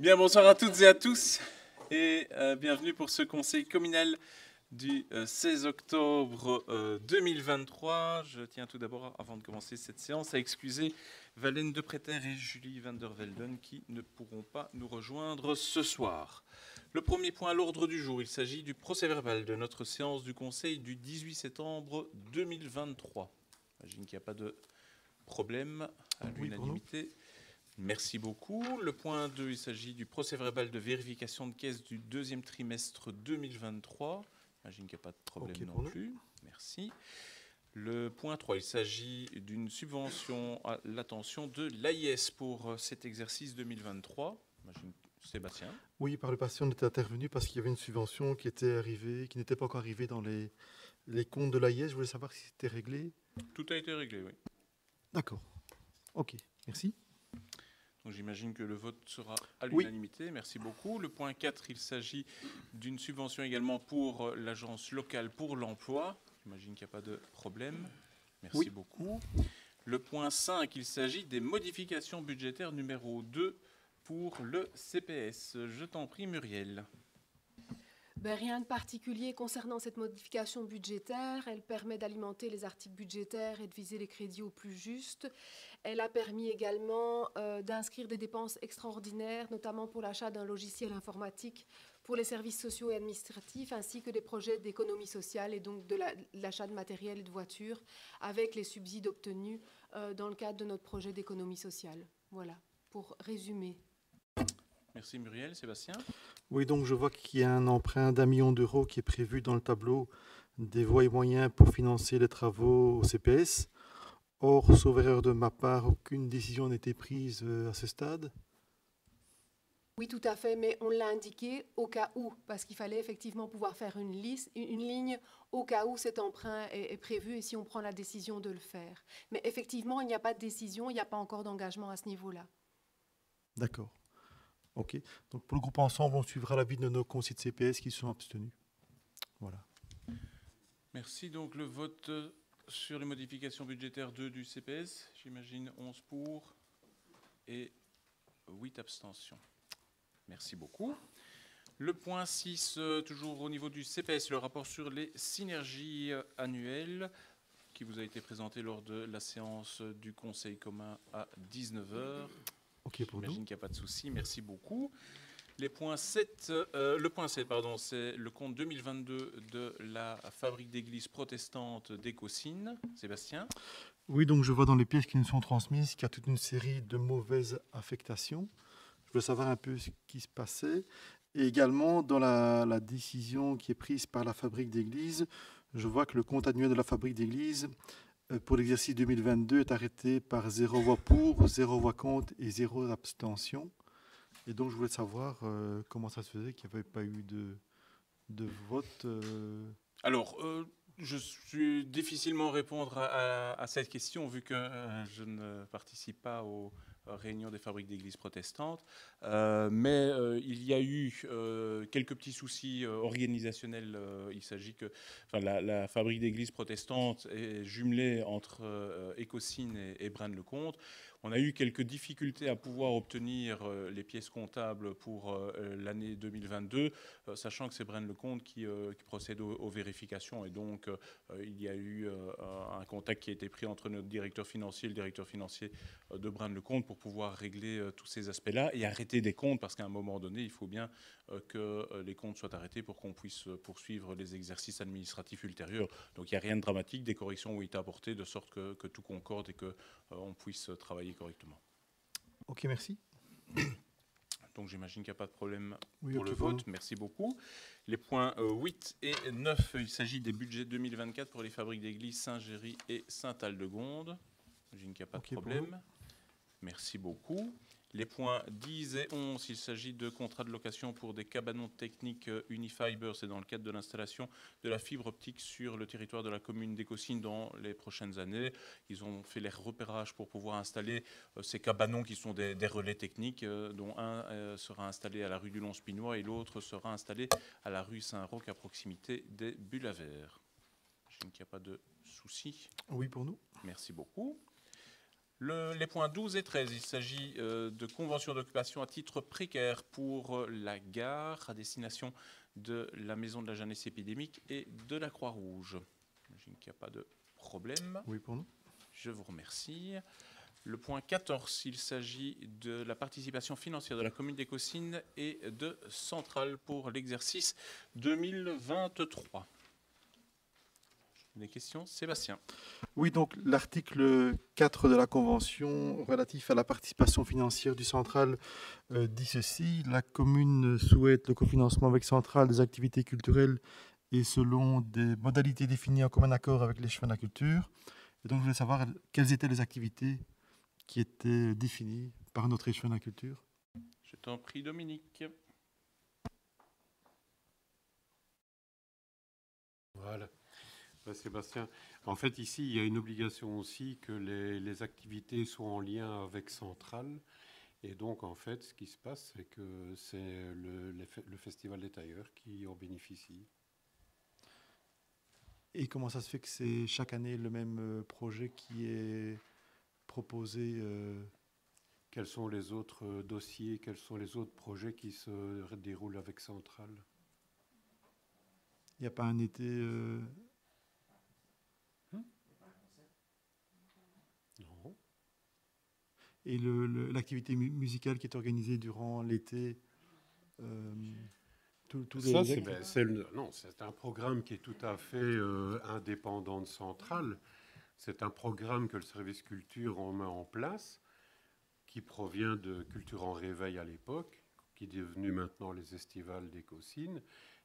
Bien, bonsoir à toutes et à tous et bienvenue pour ce conseil communal du 16 octobre 2023. Je tiens tout d'abord, avant de commencer cette séance, à excuser Valène de Préter et Julie van der Velden qui ne pourront pas nous rejoindre ce soir. Le premier point à l'ordre du jour, il s'agit du procès-verbal de notre séance du conseil du 18 septembre 2023. J'imagine qu'il n'y a pas de problème à l'unanimité. Merci beaucoup. Le point 2, il s'agit du procès-verbal de vérification de caisse du deuxième trimestre 2023. J'imagine qu'il n'y a pas de problème non plus. Merci. Le point 3, il s'agit d'une subvention à l'attention de l'AIS pour cet exercice 2023. J'imagine Sébastien. Oui, par le passé, on était intervenu parce qu'il y avait une subvention qui était arrivée, qui n'était pas encore arrivée dans les comptes de l'AIS. Je voulais savoir si c'était réglé. Tout a été réglé, oui. D'accord. Ok, merci. Donc j'imagine que le vote sera à l'unanimité. Oui. Merci beaucoup. Le point 4, il s'agit d'une subvention également pour l'agence locale pour l'emploi. J'imagine qu'il n'y a pas de problème. Merci beaucoup. Le point 5, il s'agit des modifications budgétaires numéro 2 pour le CPS. Je t'en prie, Muriel. Rien de particulier concernant cette modification budgétaire. Elle permet d'alimenter les articles budgétaires et de viser les crédits au plus juste. Elle a permis également d'inscrire des dépenses extraordinaires, notamment pour l'achat d'un logiciel informatique pour les services sociaux et administratifs, ainsi que des projets d'économie sociale et donc de l'achat de matériel et de voitures avec les subsides obtenus dans le cadre de notre projet d'économie sociale. Voilà, pour résumer. Merci Muriel. Sébastien? Oui, donc je vois qu'il y a un emprunt d'1 million d'euros qui est prévu dans le tableau des voies et moyens pour financer les travaux au CPS. Or, sauf erreur de ma part, aucune décision n'a été prise à ce stade. Oui, tout à fait, mais on l'a indiqué au cas où, parce qu'il fallait effectivement pouvoir faire une ligne au cas où cet emprunt est prévu et si on prend la décision de le faire. Mais effectivement, il n'y a pas de décision, il n'y a pas encore d'engagement à ce niveau-là. D'accord. Ok. Donc pour le groupe ensemble, on suivra l'avis de nos conseillers de CPS qui sont abstenus. Voilà. Merci. Donc le vote sur les modifications budgétaires 2 du CPS, j'imagine 11 pour et 8 abstentions. Merci beaucoup. Le point 6, toujours au niveau du CPS, le rapport sur les synergies annuelles qui vous a été présenté lors de la séance du Conseil commun à 19h. Ok pour nous. J'imagine qu'il n'y a pas de souci. Merci beaucoup. Le point 7, c'est le compte 2022 de la fabrique d'église protestante d'Écosine. Sébastien? Oui, donc je vois dans les pièces qui nous sont transmises qu'il y a toute une série de mauvaises affectations. Je veux savoir un peu ce qui se passait. Et également, dans la décision qui est prise par la fabrique d'église, je vois que le compte annuel de la fabrique d'église pour l'exercice 2022 est arrêté par 0 voix pour, 0 voix contre et 0 abstention. Et donc, je voulais savoir comment ça se faisait qu'il n'y avait pas eu de vote. Alors, je suis difficilement répondre à cette question vu que je ne participe pas aux réunions des fabriques d'églises protestantes. Mais il y a eu quelques petits soucis organisationnels. Il s'agit que la fabrique d'églises protestantes est jumelée entre Écosine et Braine-le-Comte. On a eu quelques difficultés à pouvoir obtenir les pièces comptables pour l'année 2022, sachant que c'est Braine-le-Comte qui procède aux vérifications. Et donc, il y a eu un contact qui a été pris entre notre directeur financier et le directeur financier de Braine-le-Comte pour pouvoir régler tous ces aspects-là et arrêter des comptes, parce qu'à un moment donné, il faut bien que les comptes soient arrêtés pour qu'on puisse poursuivre les exercices administratifs ultérieurs. Donc, il n'y a rien de dramatique. Des corrections ont été apportées de sorte que tout concorde et qu'on puisse travailler correctement. Ok, merci. Donc j'imagine qu'il n'y a pas de problème oui, pour le vote. Merci beaucoup. Les points 8 et 9, il s'agit des budgets 2024 pour les fabriques d'église Saint-Géry et Saint-Aldegonde. J'imagine qu'il n'y a pas de problème. Merci beaucoup. Les points 10 et 11, il s'agit de contrats de location pour des cabanons techniques Unifiber. C'est dans le cadre de l'installation de la fibre optique sur le territoire de la commune d'Écosine dans les prochaines années. Ils ont fait les repérages pour pouvoir installer ces cabanons qui sont des relais techniques, dont un sera installé à la rue du Long-Spinois et l'autre sera installé à la rue Saint-Roch à proximité des bulles à verre. Je ne qu'il n'y a pas de souci. Oui, pour nous. Merci beaucoup. Les points 12 et 13, il s'agit de conventions d'occupation à titre précaire pour la gare à destination de la Maison de la Jeunesse épidémique et de la Croix-Rouge. J'imagine qu'il n'y a pas de problème. Oui, pour nous. Je vous remercie. Le point 14, il s'agit de la participation financière de la commune d'Écosine et de Centrale pour l'exercice 2023. Des questions, Sébastien? Oui, donc l'article 4 de la Convention relatif à la participation financière du Central dit ceci. La commune souhaite le cofinancement avec Central des activités culturelles et selon des modalités définies en commun accord avec les chemins de la culture. Et donc je voulais savoir quelles étaient les activités qui étaient définies par notre échevin de la culture. Je t'en prie, Dominique. Voilà. Sébastien, en fait, ici, il y a une obligation aussi que les activités soient en lien avec Centrale. Et donc, en fait, ce qui se passe, c'est que c'est le Festival des tailleurs qui en bénéficie. Et comment ça se fait que c'est chaque année le même projet qui est proposé Quels sont les autres dossiers, quels sont les autres projets qui se déroulent avec Centrale? Il n'y a pas un été Non. Et l'activité musicale qui est organisée durant l'été Ça, c'est un programme qui est tout à fait indépendant de Centrale. C'est un programme que le service culture en met en place, qui provient de Culture en Réveil à l'époque, qui est devenu maintenant les Estivales d'Écosine.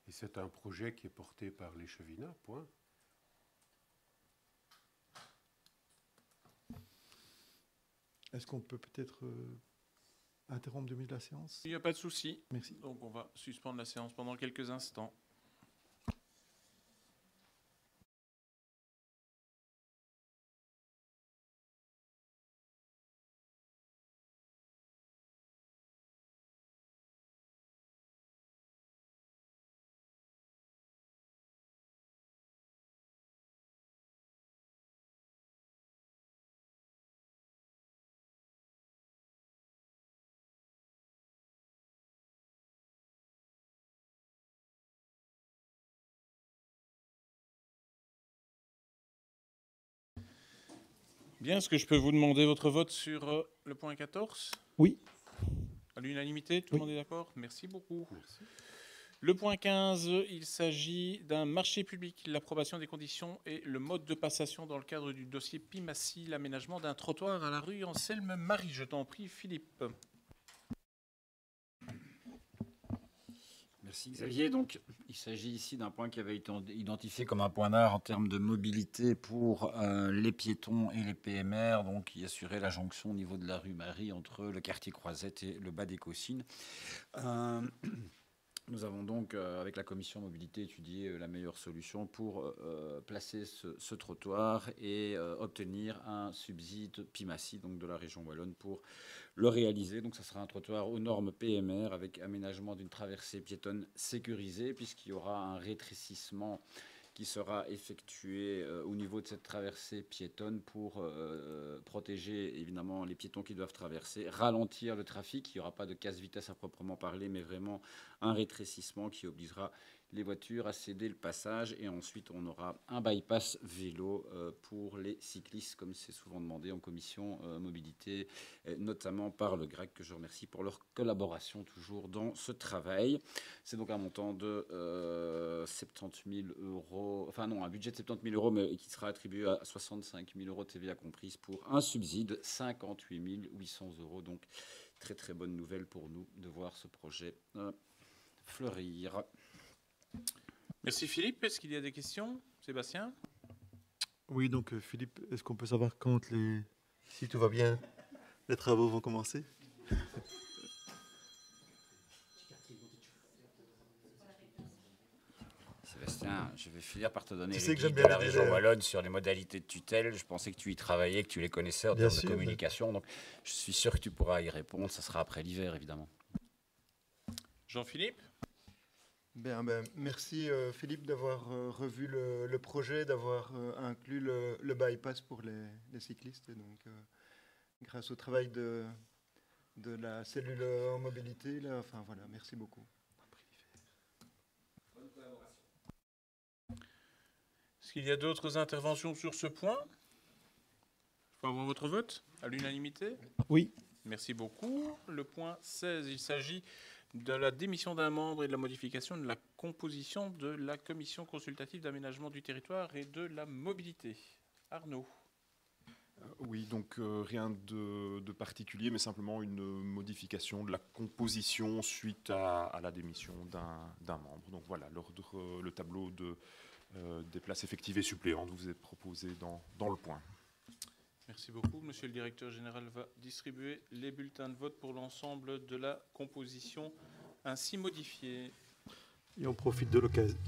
Et c'est un projet qui est porté par les Chevinats, point. Est-ce qu'on peut peut-être interrompre 2 minutes la séance? Il n'y a pas de souci. Merci. Donc on va suspendre la séance pendant quelques instants. Bien, est-ce que je peux vous demander votre vote sur le point 14? Oui. À l'unanimité, tout le monde est d'accord? Merci beaucoup. Merci. Le point 15, il s'agit d'un marché public, l'approbation des conditions et le mode de passation dans le cadre du dossier Pimassi, l'aménagement d'un trottoir à la rue Anselme-Marie. Je t'en prie, Philippe. Merci Xavier. Donc, il s'agit ici d'un point qui avait été identifié comme un point d'art en termes de mobilité pour les piétons et les PMR, donc qui assurait la jonction au niveau de la rue Marie entre le quartier Croisette et le bas d'Écosine. Nous avons donc, avec la commission mobilité, étudié la meilleure solution pour placer ce trottoir et obtenir un subside Pimassi, donc de la région wallonne, pour le réaliser. Donc, ça sera un trottoir aux normes PMR avec aménagement d'une traversée piétonne sécurisée, puisqu'il y aura un rétrécissement qui sera effectué au niveau de cette traversée piétonne pour protéger évidemment les piétons qui doivent traverser, ralentir le trafic. Il n'y aura pas de casse-vitesse à proprement parler, mais vraiment un rétrécissement qui obligera les voitures à céder le passage. Et ensuite, on aura un bypass vélo pour les cyclistes, comme c'est souvent demandé en commission mobilité, notamment par le GRAC, que je remercie pour leur collaboration toujours dans ce travail. C'est donc un montant de 70 000 euros, enfin non, un budget de 70 000 euros, mais qui sera attribué à 65 000 euros de TVA comprise pour un subside de 58 800 euros. Donc, très très bonne nouvelle pour nous de voir ce projet fleurir. Merci Philippe. Est-ce qu'il y a des questions? Sébastien? Oui, donc Philippe, est-ce qu'on peut savoir quand si tout va bien, les travaux vont commencer? Sébastien, je vais finir par te donner Tu sais les que j'aime guides de bien la les région délais. wallonne sur les modalités de tutelle. Je pensais que tu y travaillais, que tu les connaissais en Bien termes sûr, de communication. Donc, je suis sûr que tu pourras y répondre. Ça sera après l'hiver, évidemment. Jean-Philippe? Merci Philippe d'avoir revu le projet, d'avoir inclus le bypass pour les cyclistes. Et donc, grâce au travail de la cellule en mobilité. Là. Enfin voilà, merci beaucoup. Est-ce qu'il y a d'autres interventions sur ce point? Il faut avoir votre vote à l'unanimité? Oui. Merci beaucoup. Le point 16, il s'agit de la démission d'un membre et de la modification de la composition de la commission consultative d'aménagement du territoire et de la mobilité. Arnaud. Oui, donc rien de particulier, mais simplement une modification de la composition suite à la démission d'un membre. Donc voilà, le tableau des places effectives et suppléantes vous est proposé dans le point. Merci beaucoup. Monsieur le directeur général va distribuer les bulletins de vote pour l'ensemble de la composition ainsi modifiée. Et on profite de l'occasion.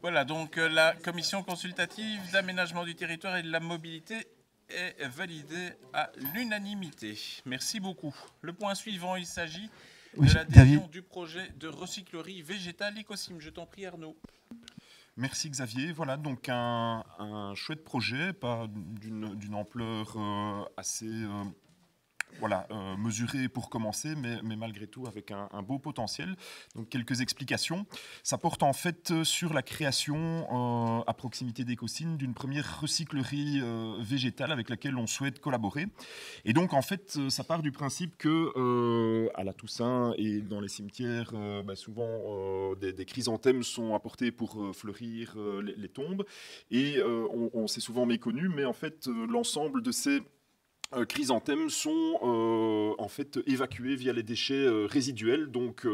Voilà, donc la commission consultative d'aménagement du territoire et de la mobilité est validée à l'unanimité. Merci beaucoup. Le point suivant, il s'agit de l'adhésion du projet de recyclerie végétale Ecosim. Je t'en prie, Arnaud. Merci Xavier. Voilà donc un chouette projet, pas d'une ampleur assez mesuré pour commencer, mais malgré tout avec un beau potentiel. Donc quelques explications. Ça porte en fait sur la création à proximité d'Ecosim d'une première recyclerie végétale avec laquelle on souhaite collaborer. Et donc en fait, ça part du principe que à la Toussaint et dans les cimetières, souvent des chrysanthèmes sont apportés pour fleurir les tombes. Et on s'est souvent méconnu, mais en fait l'ensemble de ces chrysanthèmes sont en fait évacués via les déchets résiduels, donc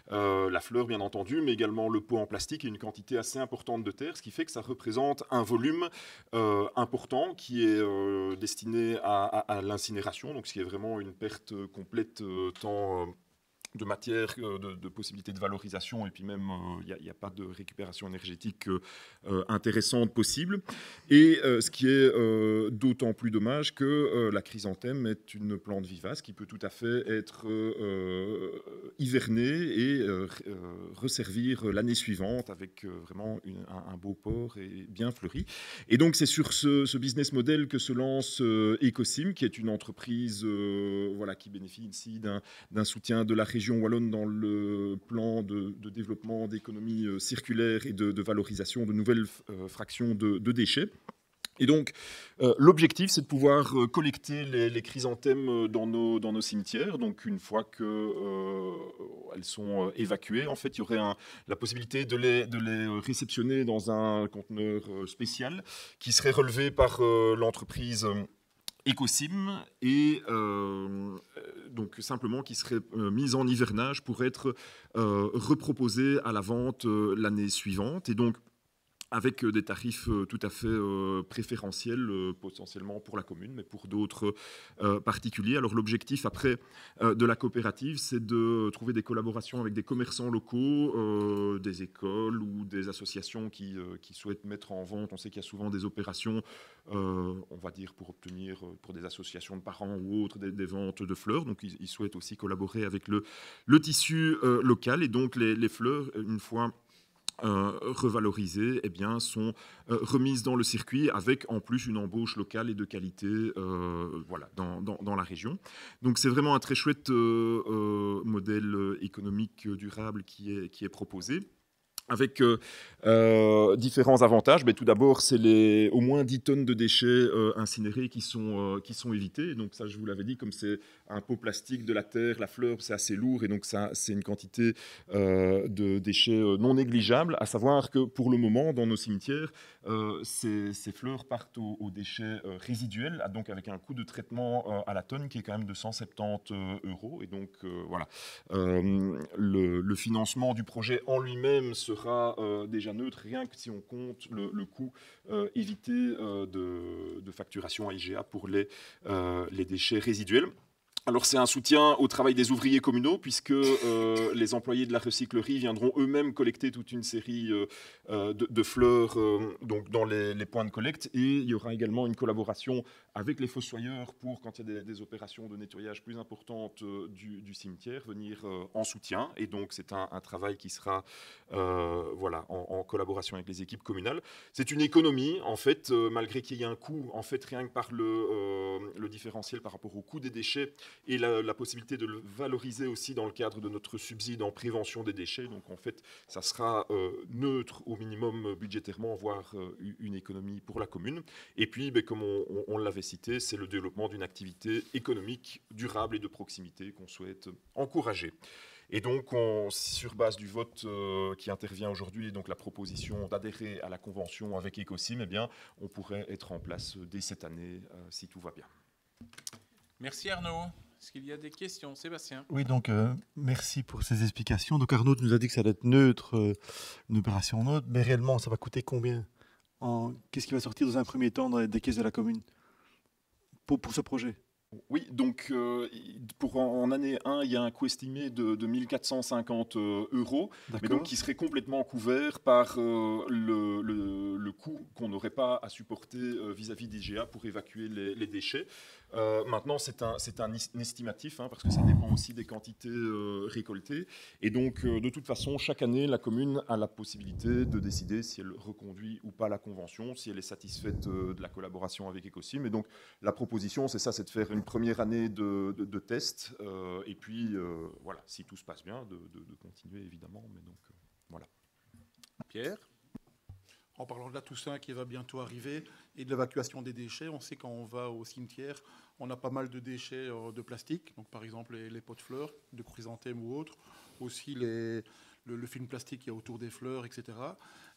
la fleur bien entendu, mais également le pot en plastique et une quantité assez importante de terre, ce qui fait que ça représente un volume important qui est destiné à l'incinération, donc ce qui est vraiment une perte complète tant de matière, de possibilités de valorisation, et puis même il n'y a pas de récupération énergétique intéressante possible. Et ce qui est d'autant plus dommage que la chrysanthème est une plante vivace qui peut tout à fait être hivernée et resservir l'année suivante avec vraiment un beau port et bien fleuri. Et donc c'est sur ce business model que se lance Ecosim, qui est une entreprise qui bénéficie ici d'un soutien de la région wallonne dans le plan de développement d'économie circulaire et de valorisation de nouvelles fractions de déchets. Et donc, l'objectif, c'est de pouvoir collecter les chrysanthèmes dans nos cimetières. Donc, une fois qu'elles sont évacuées, en fait, il y aurait la possibilité de les réceptionner dans un conteneur spécial qui serait relevé par l'entreprise Ecosim et donc simplement qui serait mise en hivernage pour être reproposée à la vente l'année suivante. Et donc avec des tarifs tout à fait préférentiels, potentiellement pour la commune, mais pour d'autres particuliers. Alors l'objectif après de la coopérative, c'est de trouver des collaborations avec des commerçants locaux, des écoles ou des associations qui souhaitent mettre en vente. On sait qu'il y a souvent des opérations, on va dire, pour obtenir, pour des associations de parents ou autres, des ventes de fleurs. Donc ils souhaitent aussi collaborer avec le tissu local. Et donc les fleurs, une fois revalorisées, eh bien, sont remises dans le circuit avec en plus une embauche locale et de qualité voilà, dans la région. Donc c'est vraiment un très chouette modèle économique durable qui est proposé, avec différents avantages. Mais tout d'abord, c'est au moins 10 tonnes de déchets incinérés qui sont évités. Donc ça, je vous l'avais dit, comme c'est un pot plastique, de la terre, la fleur, c'est assez lourd, et donc ça, c'est une quantité de déchets non négligeable. À savoir que pour le moment, dans nos cimetières, ces fleurs partent aux déchets résiduels, donc avec un coût de traitement à la tonne qui est quand même de 170 €. Et donc voilà, le financement du projet en lui-même sera déjà neutre, rien que si on compte le coût évité de facturation à IGA pour les déchets résiduels. Alors c'est un soutien au travail des ouvriers communaux, puisque les employés de la recyclerie viendront eux-mêmes collecter toute une série de fleurs donc dans les points de collecte, et il y aura également une collaboration avec les fossoyeurs pour, quand il y a des opérations de nettoyage plus importantes du cimetière, venir en soutien. Et donc c'est un travail qui sera voilà, en collaboration avec les équipes communales. C'est une économie, en fait, malgré qu'il y ait un coût, en fait, rien que par le différentiel par rapport au coût des déchets, et la possibilité de le valoriser aussi dans le cadre de notre subside en prévention des déchets. Donc en fait, ça sera neutre au minimum budgétairement, voire une économie pour la commune. Et puis, comme on l'avait cité, c'est le développement d'une activité économique durable et de proximité qu'on souhaite encourager. Et donc, sur base du vote qui intervient aujourd'hui, et donc la proposition d'adhérer à la convention avec Ecosim, eh bien, on pourrait être en place dès cette année, si tout va bien. Merci Arnaud. Est-ce qu'il y a des questions? Sébastien? Oui, donc merci pour ces explications. Donc Arnaud nous a dit que ça allait être neutre, une opération neutre, mais réellement, ça va coûter combien? Qu'est-ce qui va sortir dans un premier temps des caisses de la commune pour ce projet? Oui, donc en année 1, il y a un coût estimé de 1 450 €, mais donc qui serait complètement couvert par le coût qu'on n'aurait pas à supporter vis-à-vis d'IGA pour évacuer les déchets. Maintenant, c'est un estimatif, parce que ça dépend aussi des quantités récoltées. Et donc, de toute façon, chaque année, la commune a la possibilité de décider si elle reconduit ou pas la convention, si elle est satisfaite de la collaboration avec Ecosim. Et donc, la proposition, c'est de faire une première année de test, et puis, voilà, si tout se passe bien, de continuer, évidemment. Mais donc, voilà. Pierre? En parlant de la Toussaint qui va bientôt arriver et de l'évacuation des déchets, on sait quand on va au cimetière, on a pas mal de déchets de plastique, donc par exemple les pots de fleurs, de chrysanthèmes ou autres, aussi le film plastique qu'il y a autour des fleurs, etc.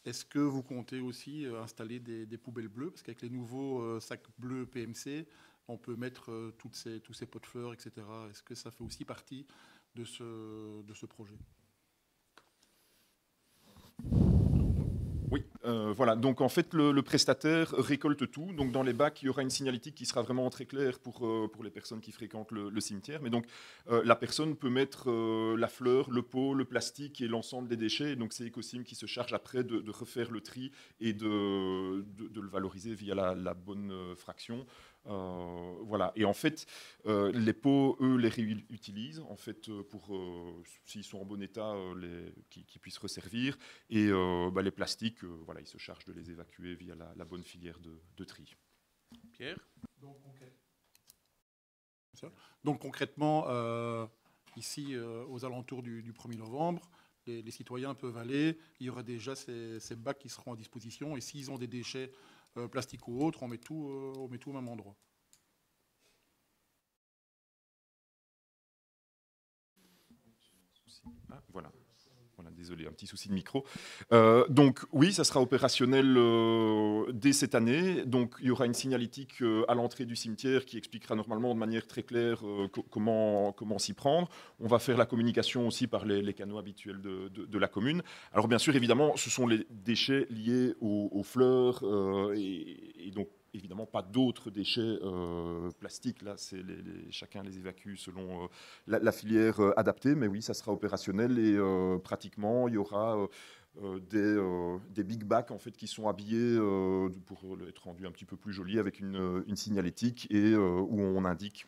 Est-ce que vous comptez aussi installer des poubelles bleues? Parce qu'avec les nouveaux sacs bleus PMC, on peut mettre tous ces pots de fleurs, etc. Est-ce que ça fait aussi partie de ce projet? Oui, voilà. Donc en fait, le prestataire récolte tout. Donc dans les bacs, il y aura une signalétique qui sera vraiment très claire pour les personnes qui fréquentent le cimetière. Mais donc la personne peut mettre la fleur, le pot, le plastique et l'ensemble des déchets. Et donc c'est Ecosim qui se charge après de refaire le tri et de le valoriser via la bonne fraction. Voilà. Et en fait, les pots, eux, les réutilisent en fait pour, s'ils sont en bon état, qu'ils puissent resservir. Et les plastiques, voilà, ils se chargent de les évacuer via la bonne filière de tri. Pierre? Donc concrètement, ici, aux alentours du 1er novembre, les citoyens peuvent aller, il y aura déjà ces bacs qui seront à disposition, et s'ils ont des déchets plastiques ou autres, on met tout au même endroit. Voilà. Désolé, un petit souci de micro. Donc oui, ça sera opérationnel dès cette année. Donc il y aura une signalétique à l'entrée du cimetière qui expliquera normalement de manière très claire comment s'y prendre. On va faire la communication aussi par les canaux habituels de la commune. Alors bien sûr, évidemment, ce sont les déchets liés aux fleurs et donc évidemment pas d'autres déchets plastiques. Là, chacun les évacue selon la filière adaptée. Mais oui, ça sera opérationnel et pratiquement, il y aura des big bacs en fait, qui sont habillés pour être rendus un petit peu plus jolis avec une signalétique et où on indique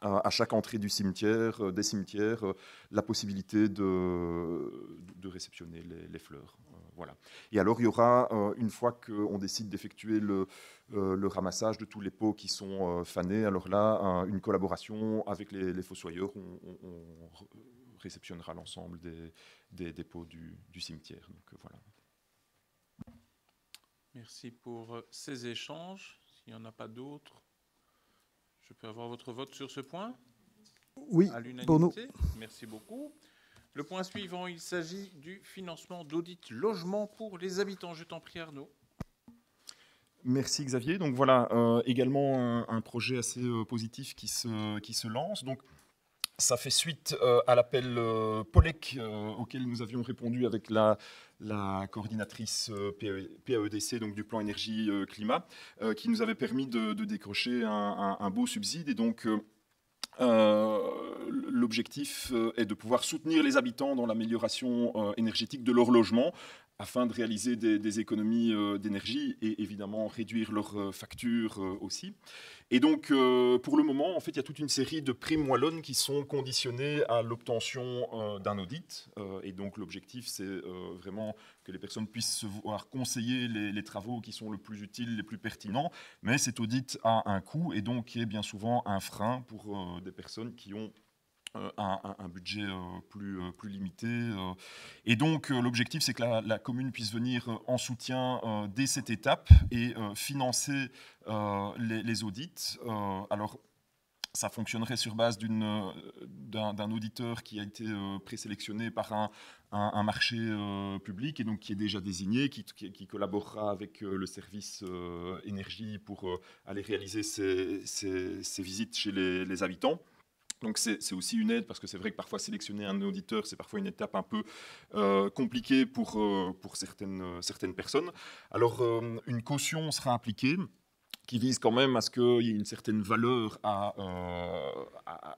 à chaque entrée du cimetière, des cimetières, la possibilité de réceptionner les fleurs. Voilà. Et alors, il y aura, une fois qu'on décide d'effectuer le ramassage de tous les pots qui sont fanés, alors là, une collaboration avec les fossoyeurs, on réceptionnera l'ensemble des pots du cimetière. Donc, voilà. Merci pour ces échanges. S'il n'y en a pas d'autres, je peux avoir votre vote sur ce point? Oui, à l'unanimité. pour nous. Merci beaucoup. Le point suivant, il s'agit du financement d'audit logement pour les habitants. Je t'en prie, Arnaud. Merci Xavier. Donc voilà, également un projet assez positif qui se lance. Donc, ça fait suite à l'appel POLEC auquel nous avions répondu avec la coordinatrice PAEDC, donc du plan énergie-climat, qui nous avait permis de décrocher un beau subside. Et donc, l'objectif est de pouvoir soutenir les habitants dans l'amélioration énergétique de leur logement afin de réaliser des économies d'énergie et évidemment réduire leurs factures aussi. Et donc, pour le moment, en fait, il y a toute une série de primes wallonnes qui sont conditionnées à l'obtention d'un audit. Et donc, l'objectif, c'est vraiment que les personnes puissent se voir conseiller les travaux qui sont le plus utiles, les plus pertinents. Mais cet audit a un coût et donc qui est bien souvent un frein pour des personnes qui ont un budget plus limité. Et donc, l'objectif, c'est que la commune puisse venir en soutien dès cette étape et financer les audits. Alors, ça fonctionnerait sur base d'un auditeur qui a été présélectionné par un marché public et donc qui est déjà désigné, qui collaborera avec le service énergie pour aller réaliser ces visites chez les habitants. Donc c'est aussi une aide parce que c'est vrai que parfois sélectionner un auditeur, c'est parfois une étape un peu compliquée pour certaines personnes. Alors une caution sera appliquée qui vise quand même à ce qu'il y ait une certaine valeur à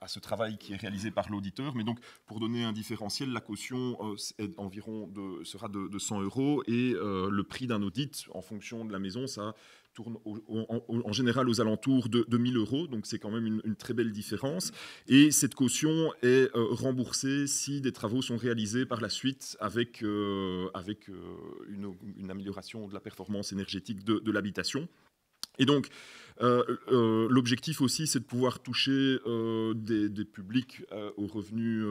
ce travail qui est réalisé par l'auditeur. Mais donc, pour donner un différentiel, la caution sera de 100 € et le prix d'un audit, en fonction de la maison, ça tourne en général aux alentours de 1 000 €. Donc, c'est quand même une très belle différence. Et cette caution est remboursée si des travaux sont réalisés par la suite avec une amélioration de la performance énergétique de l'habitation. Et donc, l'objectif aussi, c'est de pouvoir toucher des publics aux revenus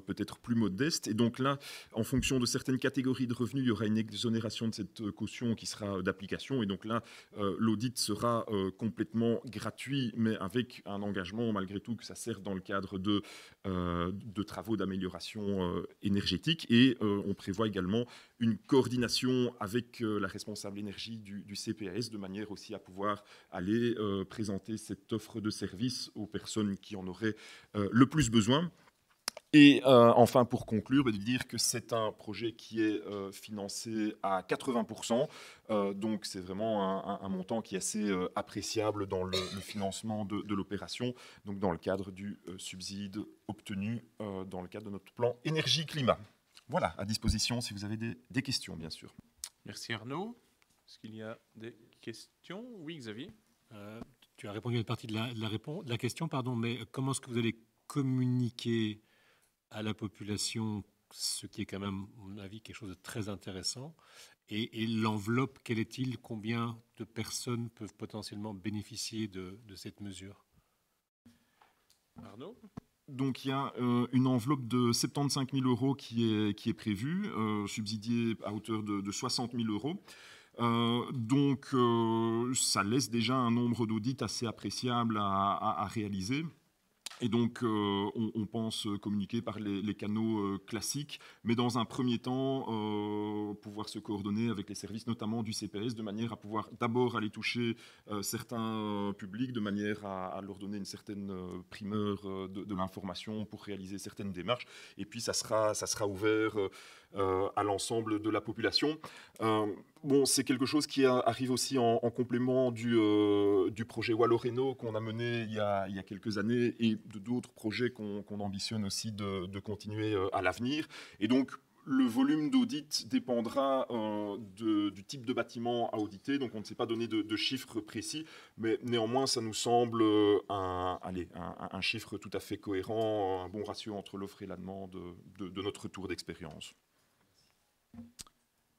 peut-être plus modestes. Et donc là, en fonction de certaines catégories de revenus, il y aura une exonération de cette caution qui sera d'application. Et donc là, l'audit sera complètement gratuit, mais avec un engagement, malgré tout, que ça sert dans le cadre de travaux d'amélioration énergétique. Et on prévoit également une coordination avec la responsable énergie du CPAS, de manière aussi à pouvoir aller présenter cette offre de service aux personnes qui en auraient le plus besoin. Et enfin, pour conclure, de dire que c'est un projet qui est financé à 80%. Donc, c'est vraiment un montant qui est assez appréciable dans le financement de l'opération, donc dans le cadre du subside obtenu dans le cadre de notre plan énergie-climat. Voilà, à disposition si vous avez des questions, bien sûr. Merci Arnaud. Est-ce qu'il y a des questions? Oui, Xavier. Tu as répondu à une partie de la question, mais comment est-ce que vous allez communiquer à la population, ce qui est quand même, à mon avis, quelque chose de très intéressant, et l'enveloppe, quelle est-il? Combien de personnes peuvent potentiellement bénéficier de cette mesure? Arnaud? Donc il y a une enveloppe de 75 000 € qui est prévue, subsidiée à hauteur de 60 000 €. Donc, ça laisse déjà un nombre d'audits assez appréciable à réaliser. Et donc, on pense communiquer par les canaux classiques, mais dans un premier temps, pouvoir se coordonner avec les services, notamment du CPS, de manière à pouvoir d'abord aller toucher certains publics, de manière à leur donner une certaine primeur de l'information pour réaliser certaines démarches. Et puis, ça sera ouvert à l'ensemble de la population. Bon, c'est quelque chose qui arrive aussi en complément du projet Wallo-Reno qu'on a mené il y a quelques années et d'autres projets qu'on ambitionne aussi de continuer à l'avenir. Et donc, le volume d'audit dépendra du type de bâtiment à auditer. Donc, on ne s'est pas donné de chiffres précis, mais néanmoins, ça nous semble un chiffre tout à fait cohérent, un bon ratio entre l'offre et la demande de notre retour d'expérience.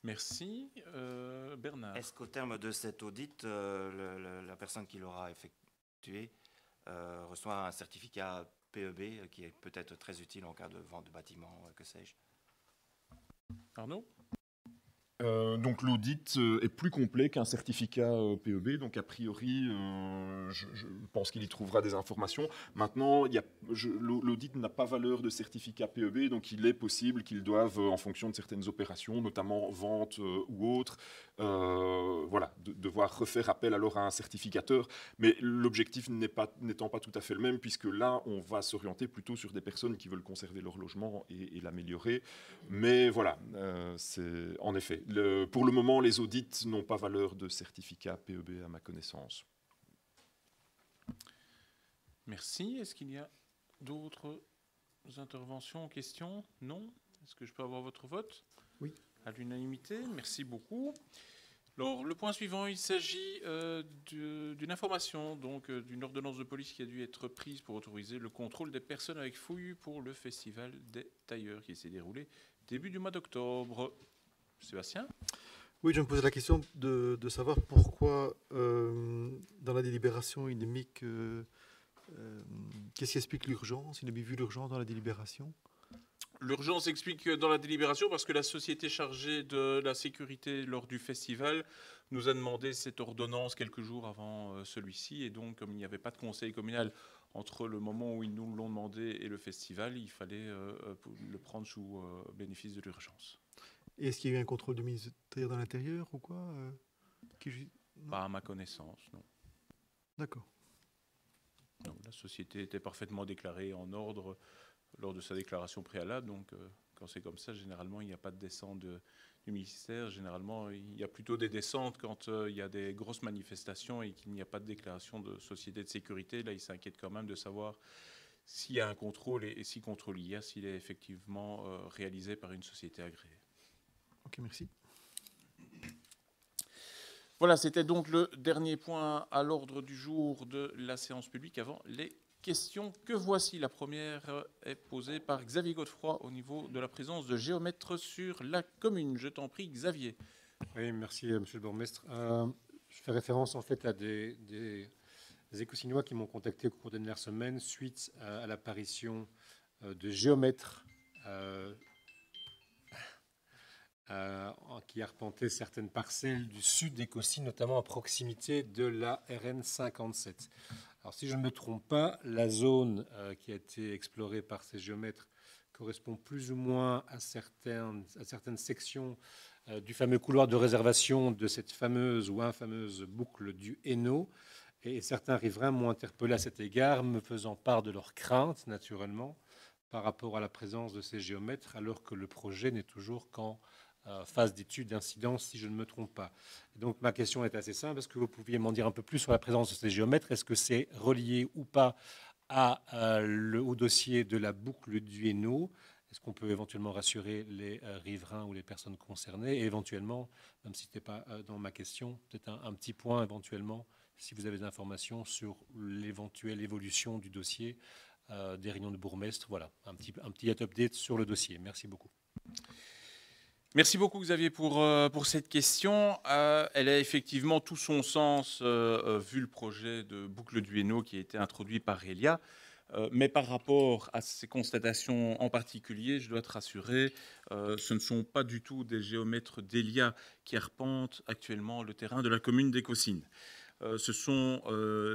Merci. Bernard. Est-ce qu'au terme de cet audit, la personne qui l'aura effectué reçoit un certificat PEB qui est peut-être très utile en cas de vente de bâtiment, que sais-je? Arnaud? Donc l'audit est plus complet qu'un certificat PEB, donc a priori je pense qu'il y trouvera des informations. Maintenant, l'audit n'a pas valeur de certificat PEB, donc il est possible qu'ils doivent, en fonction de certaines opérations, notamment vente ou autres, voilà, devoir refaire appel alors à un certificateur. Mais l'objectif n'étant pas tout à fait le même, puisque là, on va s'orienter plutôt sur des personnes qui veulent conserver leur logement et l'améliorer. Mais voilà, c'est en effet. Pour le moment, les audits n'ont pas valeur de certificat PEB à ma connaissance. Merci. Est-ce qu'il y a d'autres interventions, questions? Non? Est-ce que je peux avoir votre vote? Oui. À l'unanimité. Merci beaucoup. Alors, le point suivant, il s'agit d'une information, donc d'une ordonnance de police qui a dû être prise pour autoriser le contrôle des personnes avec fouille pour le festival des tailleurs qui s'est déroulé début du mois d'octobre. Sébastien? Oui, je me posais la question de savoir pourquoi dans la délibération il est mis que... qu'est-ce qui explique l'urgence? Il a mis vu l'urgence dans la délibération? L'urgence explique dans la délibération parce que la société chargée de la sécurité lors du festival nous a demandé cette ordonnance quelques jours avant celui-ci. Et donc, comme il n'y avait pas de conseil communal entre le moment où ils nous l'ont demandé et le festival, il fallait le prendre sous bénéfice de l'urgence. Et est-ce qu'il y a eu un contrôle du ministère de l'Intérieur ou quoi Pas à ma connaissance, non. D'accord. Non, la société était parfaitement déclarée en ordre lors de sa déclaration préalable. Donc, quand c'est comme ça, généralement, il n'y a pas de descente du ministère. Généralement, il y a plutôt des descentes quand il y a des grosses manifestations et qu'il n'y a pas de déclaration de société de sécurité. Là, ils s'inquiètent quand même de savoir s'il y a un contrôle et si contrôle il y a, s'il est effectivement réalisé par une société agréée. Ok, merci. Voilà, c'était donc le dernier point à l'ordre du jour de la séance publique avant les questions que voici. La première est posée par Xavier Godefroy au niveau de la présence de géomètres sur la commune. Je t'en prie, Xavier. Oui, merci, monsieur le bourgmestre. Je fais référence en fait à des Écossinois qui m'ont contacté au cours des dernières semaines suite à l'apparition de géomètres qui arpentaient certaines parcelles du sud d'Écossine, notamment à proximité de la RN 57. Alors, si je ne me trompe pas, la zone qui a été explorée par ces géomètres correspond plus ou moins à certaines sections du fameux couloir de réservation de cette fameuse ou infameuse boucle du Hainaut. Et certains riverains m'ont interpellé à cet égard, me faisant part de leurs craintes, naturellement, par rapport à la présence de ces géomètres, alors que le projet n'est toujours qu'en phase d'étude d'incidence, si je ne me trompe pas. Et donc, ma question est assez simple. Est-ce que vous pouviez m'en dire un peu plus sur la présence de ces géomètres? Est-ce que c'est relié ou pas au dossier de la boucle du Hainaut? Est-ce qu'on peut éventuellement rassurer les riverains ou les personnes concernées? Et éventuellement, même si ce n'était pas dans ma question, peut-être un petit point éventuellement, si vous avez des informations sur l'éventuelle évolution du dossier des réunions de bourgmestre. Voilà, un petit update sur le dossier. Merci beaucoup. Merci beaucoup Xavier pour cette question. Elle a effectivement tout son sens vu le projet de boucle du Hainaut qui a été introduit par Elia. Mais par rapport à ces constatations en particulier, je dois te rassurer, ce ne sont pas du tout des géomètres d'Elia qui arpentent actuellement le terrain de la commune d'Écossine. ce sont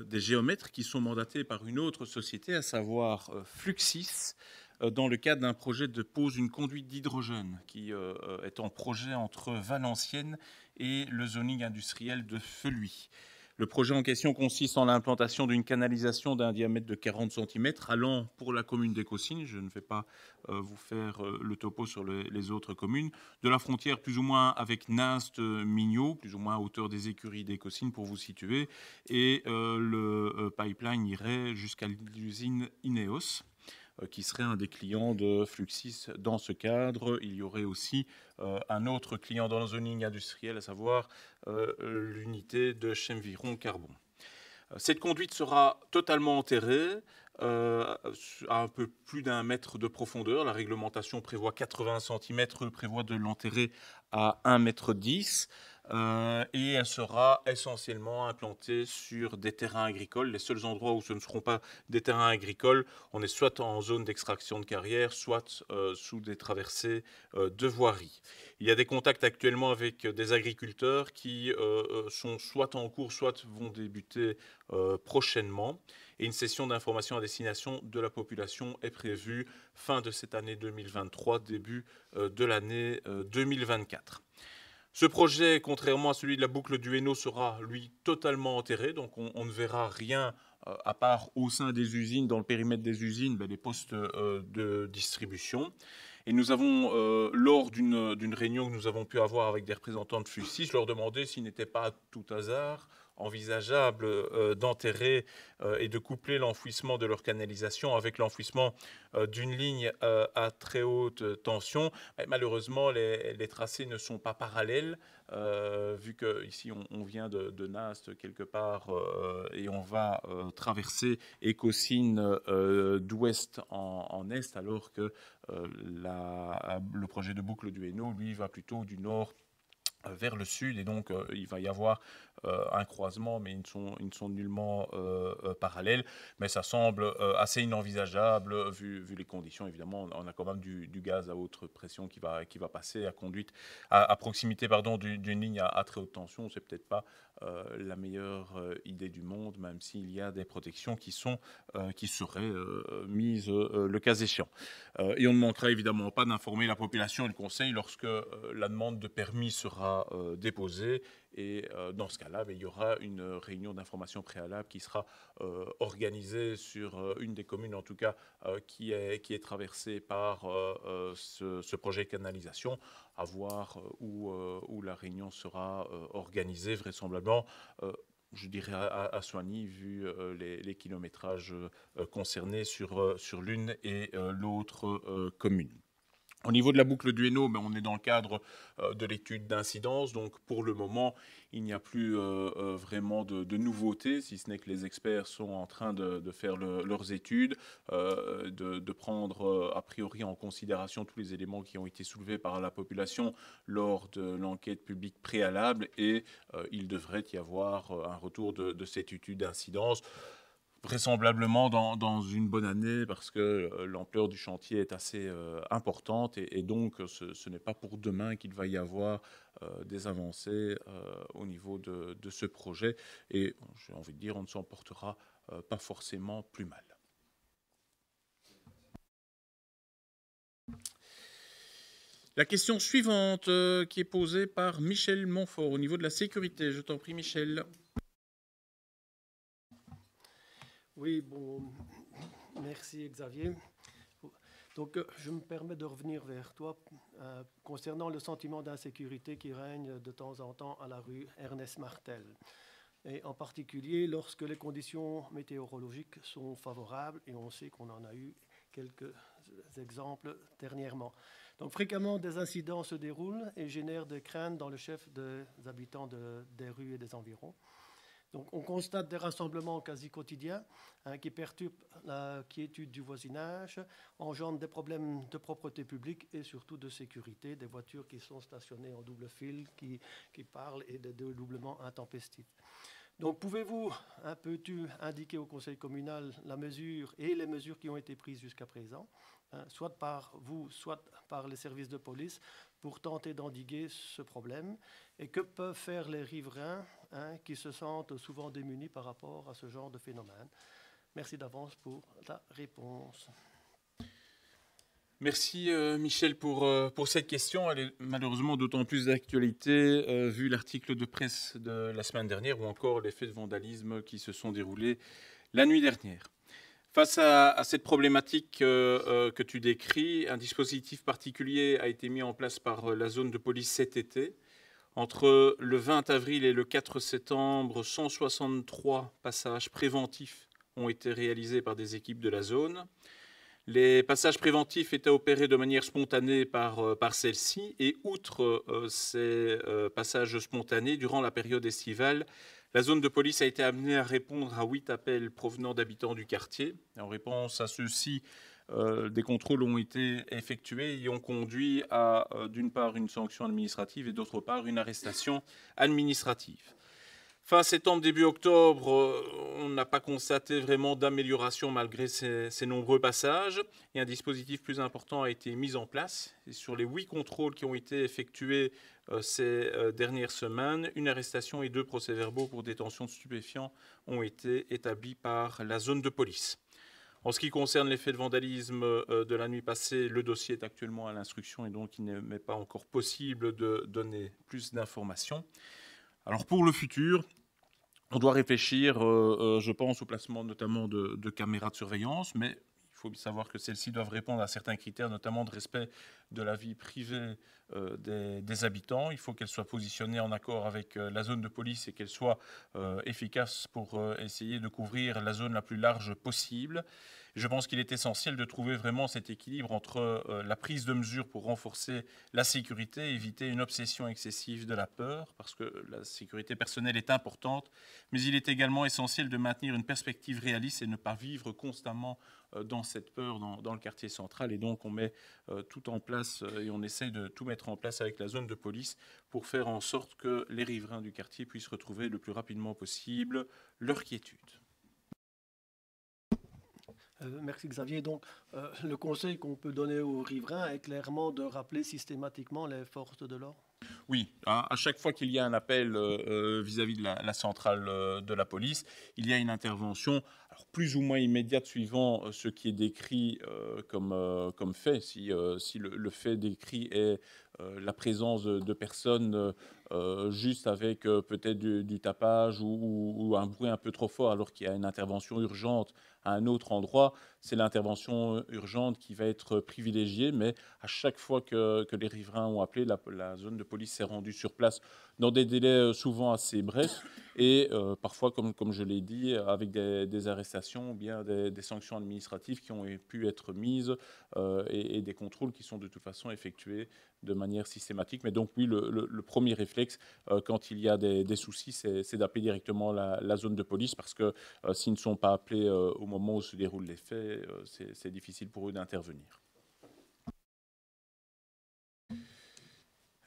des géomètres qui sont mandatés par une autre société, à savoir Fluxys, dans le cadre d'un projet de pose d'une conduite d'hydrogène qui est en projet entre Valenciennes et le zoning industriel de Feluy. Le projet en question consiste en l'implantation d'une canalisation d'un diamètre de 40 cm allant pour la commune d'Écossignes, je ne vais pas vous faire le topo sur les autres communes, de la frontière plus ou moins avec Ninst-Mignot, plus ou moins à hauteur des écuries d'Écossignes pour vous situer, et le pipeline irait jusqu'à l'usine Ineos, qui serait un des clients de Fluxys dans ce cadre. Il y aurait aussi un autre client dans le zoning industriel, à savoir l'unité de Chemviron Carbon. Cette conduite sera totalement enterrée à un peu plus d'1 mètre de profondeur. La réglementation prévoit 80 cm, prévoit de l'enterrer à 1,10 m. Et elle sera essentiellement implantée sur des terrains agricoles. Les seuls endroits où ce ne seront pas des terrains agricoles, on est soit en zone d'extraction de carrière, soit sous des traversées de voirie. Il y a des contacts actuellement avec des agriculteurs qui sont soit en cours, soit vont débuter prochainement. Et une session d'information à destination de la population est prévue fin de cette année 2023, début de l'année 2024. Ce projet, contrairement à celui de la boucle du Hainaut, sera, lui, totalement enterré. Donc, on ne verra rien, à part au sein des usines, dans le périmètre des usines, les postes de distribution. Et nous avons, lors d'une réunion que nous avons pu avoir avec des représentants de Fluxys, je leur demandais s'il n'était pas à tout hasard envisageable d'enterrer et de coupler l'enfouissement de leur canalisation avec l'enfouissement d'une ligne à très haute tension. Mais malheureusement, les tracés ne sont pas parallèles, vu qu'ici on vient de Nast quelque part et on va traverser Écossignes d'ouest en est, alors que le projet de boucle du Hainaut, lui, va plutôt du nord vers le sud, et donc il va y avoir un croisement, mais ils ne sont nullement parallèles. Mais ça semble assez inenvisageable vu les conditions. Évidemment, on a quand même du gaz à haute pression qui va passer à proximité d'une ligne à très haute tension. C'est peut-être pas la meilleure idée du monde, même s'il y a des protections qui seraient mises le cas échéant. Et on ne manquera évidemment pas d'informer la population et le conseil lorsque la demande de permis sera déposée. Et dans ce cas-là, il y aura une réunion d'information préalable qui sera organisée sur une des communes, en tout cas, qui est traversée par ce projet de canalisation, à voir où la réunion sera organisée, vraisemblablement, je dirais à Soigny, vu les kilométrages concernés sur l'une et l'autre commune. Au niveau de la boucle du Hainaut, on est dans le cadre de l'étude d'incidence. Donc, pour le moment, il n'y a plus vraiment de nouveautés, si ce n'est que les experts sont en train de faire leurs études, de prendre a priori en considération tous les éléments qui ont été soulevés par la population lors de l'enquête publique préalable. Et il devrait y avoir un retour de cette étude d'incidence, vraisemblablement dans une bonne année, parce que l'ampleur du chantier est assez importante, et donc ce n'est pas pour demain qu'il va y avoir des avancées au niveau de ce projet, et j'ai envie de dire, on ne s'en portera pas forcément plus mal. La question suivante qui est posée par Michel Montfort au niveau de la sécurité. Je t'en prie, Michel. Oui, bon, merci Xavier. Donc, je me permets de revenir vers toi concernant le sentiment d'insécurité qui règne de temps en temps à la rue Ernest Martel. Et en particulier lorsque les conditions météorologiques sont favorables, et on sait qu'on en a eu quelques exemples dernièrement. Donc, fréquemment, des incidents se déroulent et génèrent des craintes dans le chef des habitants des rues et des environs. Donc, on constate des rassemblements quasi quotidiens qui perturbent la quiétude du voisinage, engendrent des problèmes de propreté publique et surtout de sécurité, des voitures qui sont stationnées en double fil, qui parlent, et des dédoublements intempestifs. Donc, pouvez-vous un peu indiquer au conseil communal la mesure et les mesures qui ont été prises jusqu'à présent, soit par vous, soit par les services de police, pour tenter d'endiguer ce problème? Et que peuvent faire les riverains qui se sentent souvent démunis par rapport à ce genre de phénomène? Merci d'avance pour la réponse. Merci Michel pour cette question. Elle est malheureusement d'autant plus d'actualité vu l'article de presse de la semaine dernière ou encore les faits de vandalisme qui se sont déroulés la nuit dernière. Face à cette problématique que tu décris, un dispositif particulier a été mis en place par la zone de police cet été. Entre le 20 avril et le 4 septembre, 163 passages préventifs ont été réalisés par des équipes de la zone. Les passages préventifs étaient opérés de manière spontanée par celle-ci et outre ces passages spontanés, durant la période estivale, la zone de police a été amenée à répondre à 8 appels provenant d'habitants du quartier. En réponse à ceux-ci, des contrôles ont été effectués et ont conduit à, d'une part, une sanction administrative et d'autre part, une arrestation administrative. Fin septembre, début octobre, on n'a pas constaté vraiment d'amélioration malgré ces nombreux passages. Et un dispositif plus important a été mis en place. Et sur les 8 contrôles qui ont été effectués ces dernières semaines, une arrestation et 2 procès-verbaux pour détention de stupéfiants ont été établis par la zone de police. En ce qui concerne les faits de vandalisme de la nuit passée, le dossier est actuellement à l'instruction et donc il n'est pas encore possible de donner plus d'informations. Alors pour le futur, on doit réfléchir, je pense, au placement notamment de caméras de surveillance, mais il faut savoir que celles-ci doivent répondre à certains critères, notamment de respect de la vie privée des habitants. Il faut qu'elles soient positionnées en accord avec la zone de police et qu'elles soient efficaces pour essayer de couvrir la zone la plus large possible. Je pense qu'il est essentiel de trouver vraiment cet équilibre entre la prise de mesures pour renforcer la sécurité, éviter une obsession excessive de la peur, parce que la sécurité personnelle est importante, mais il est également essentiel de maintenir une perspective réaliste et ne pas vivre constamment dans cette peur dans le quartier central. Et donc on met tout en place et on essaye de tout mettre en place avec la zone de police pour faire en sorte que les riverains du quartier puissent retrouver le plus rapidement possible leur quiétude. Merci Xavier. Donc, le conseil qu'on peut donner aux riverains est clairement de rappeler systématiquement les forces de l'ordre. Oui, à chaque fois qu'il y a un appel vis-à-vis de la centrale de la police, il y a une intervention, alors plus ou moins immédiate suivant ce qui est décrit comme fait. Si le fait décrit est la présence de personnes juste avec peut-être du tapage ou un bruit un peu trop fort alors qu'il y a une intervention urgente à un autre endroit, c'est l'intervention urgente qui va être privilégiée, mais à chaque fois que les riverains ont appelé, la zone de police s'est rendue sur place dans des délais souvent assez brefs et parfois, comme je l'ai dit, avec des arrestations ou bien des sanctions administratives qui ont pu être mises et des contrôles qui sont de toute façon effectués de manière systématique. Mais donc oui, le premier réflexe quand il y a des soucis, c'est d'appeler directement la zone de police parce que s'ils ne sont pas appelés au moment où se déroulent les faits, c'est difficile pour eux d'intervenir.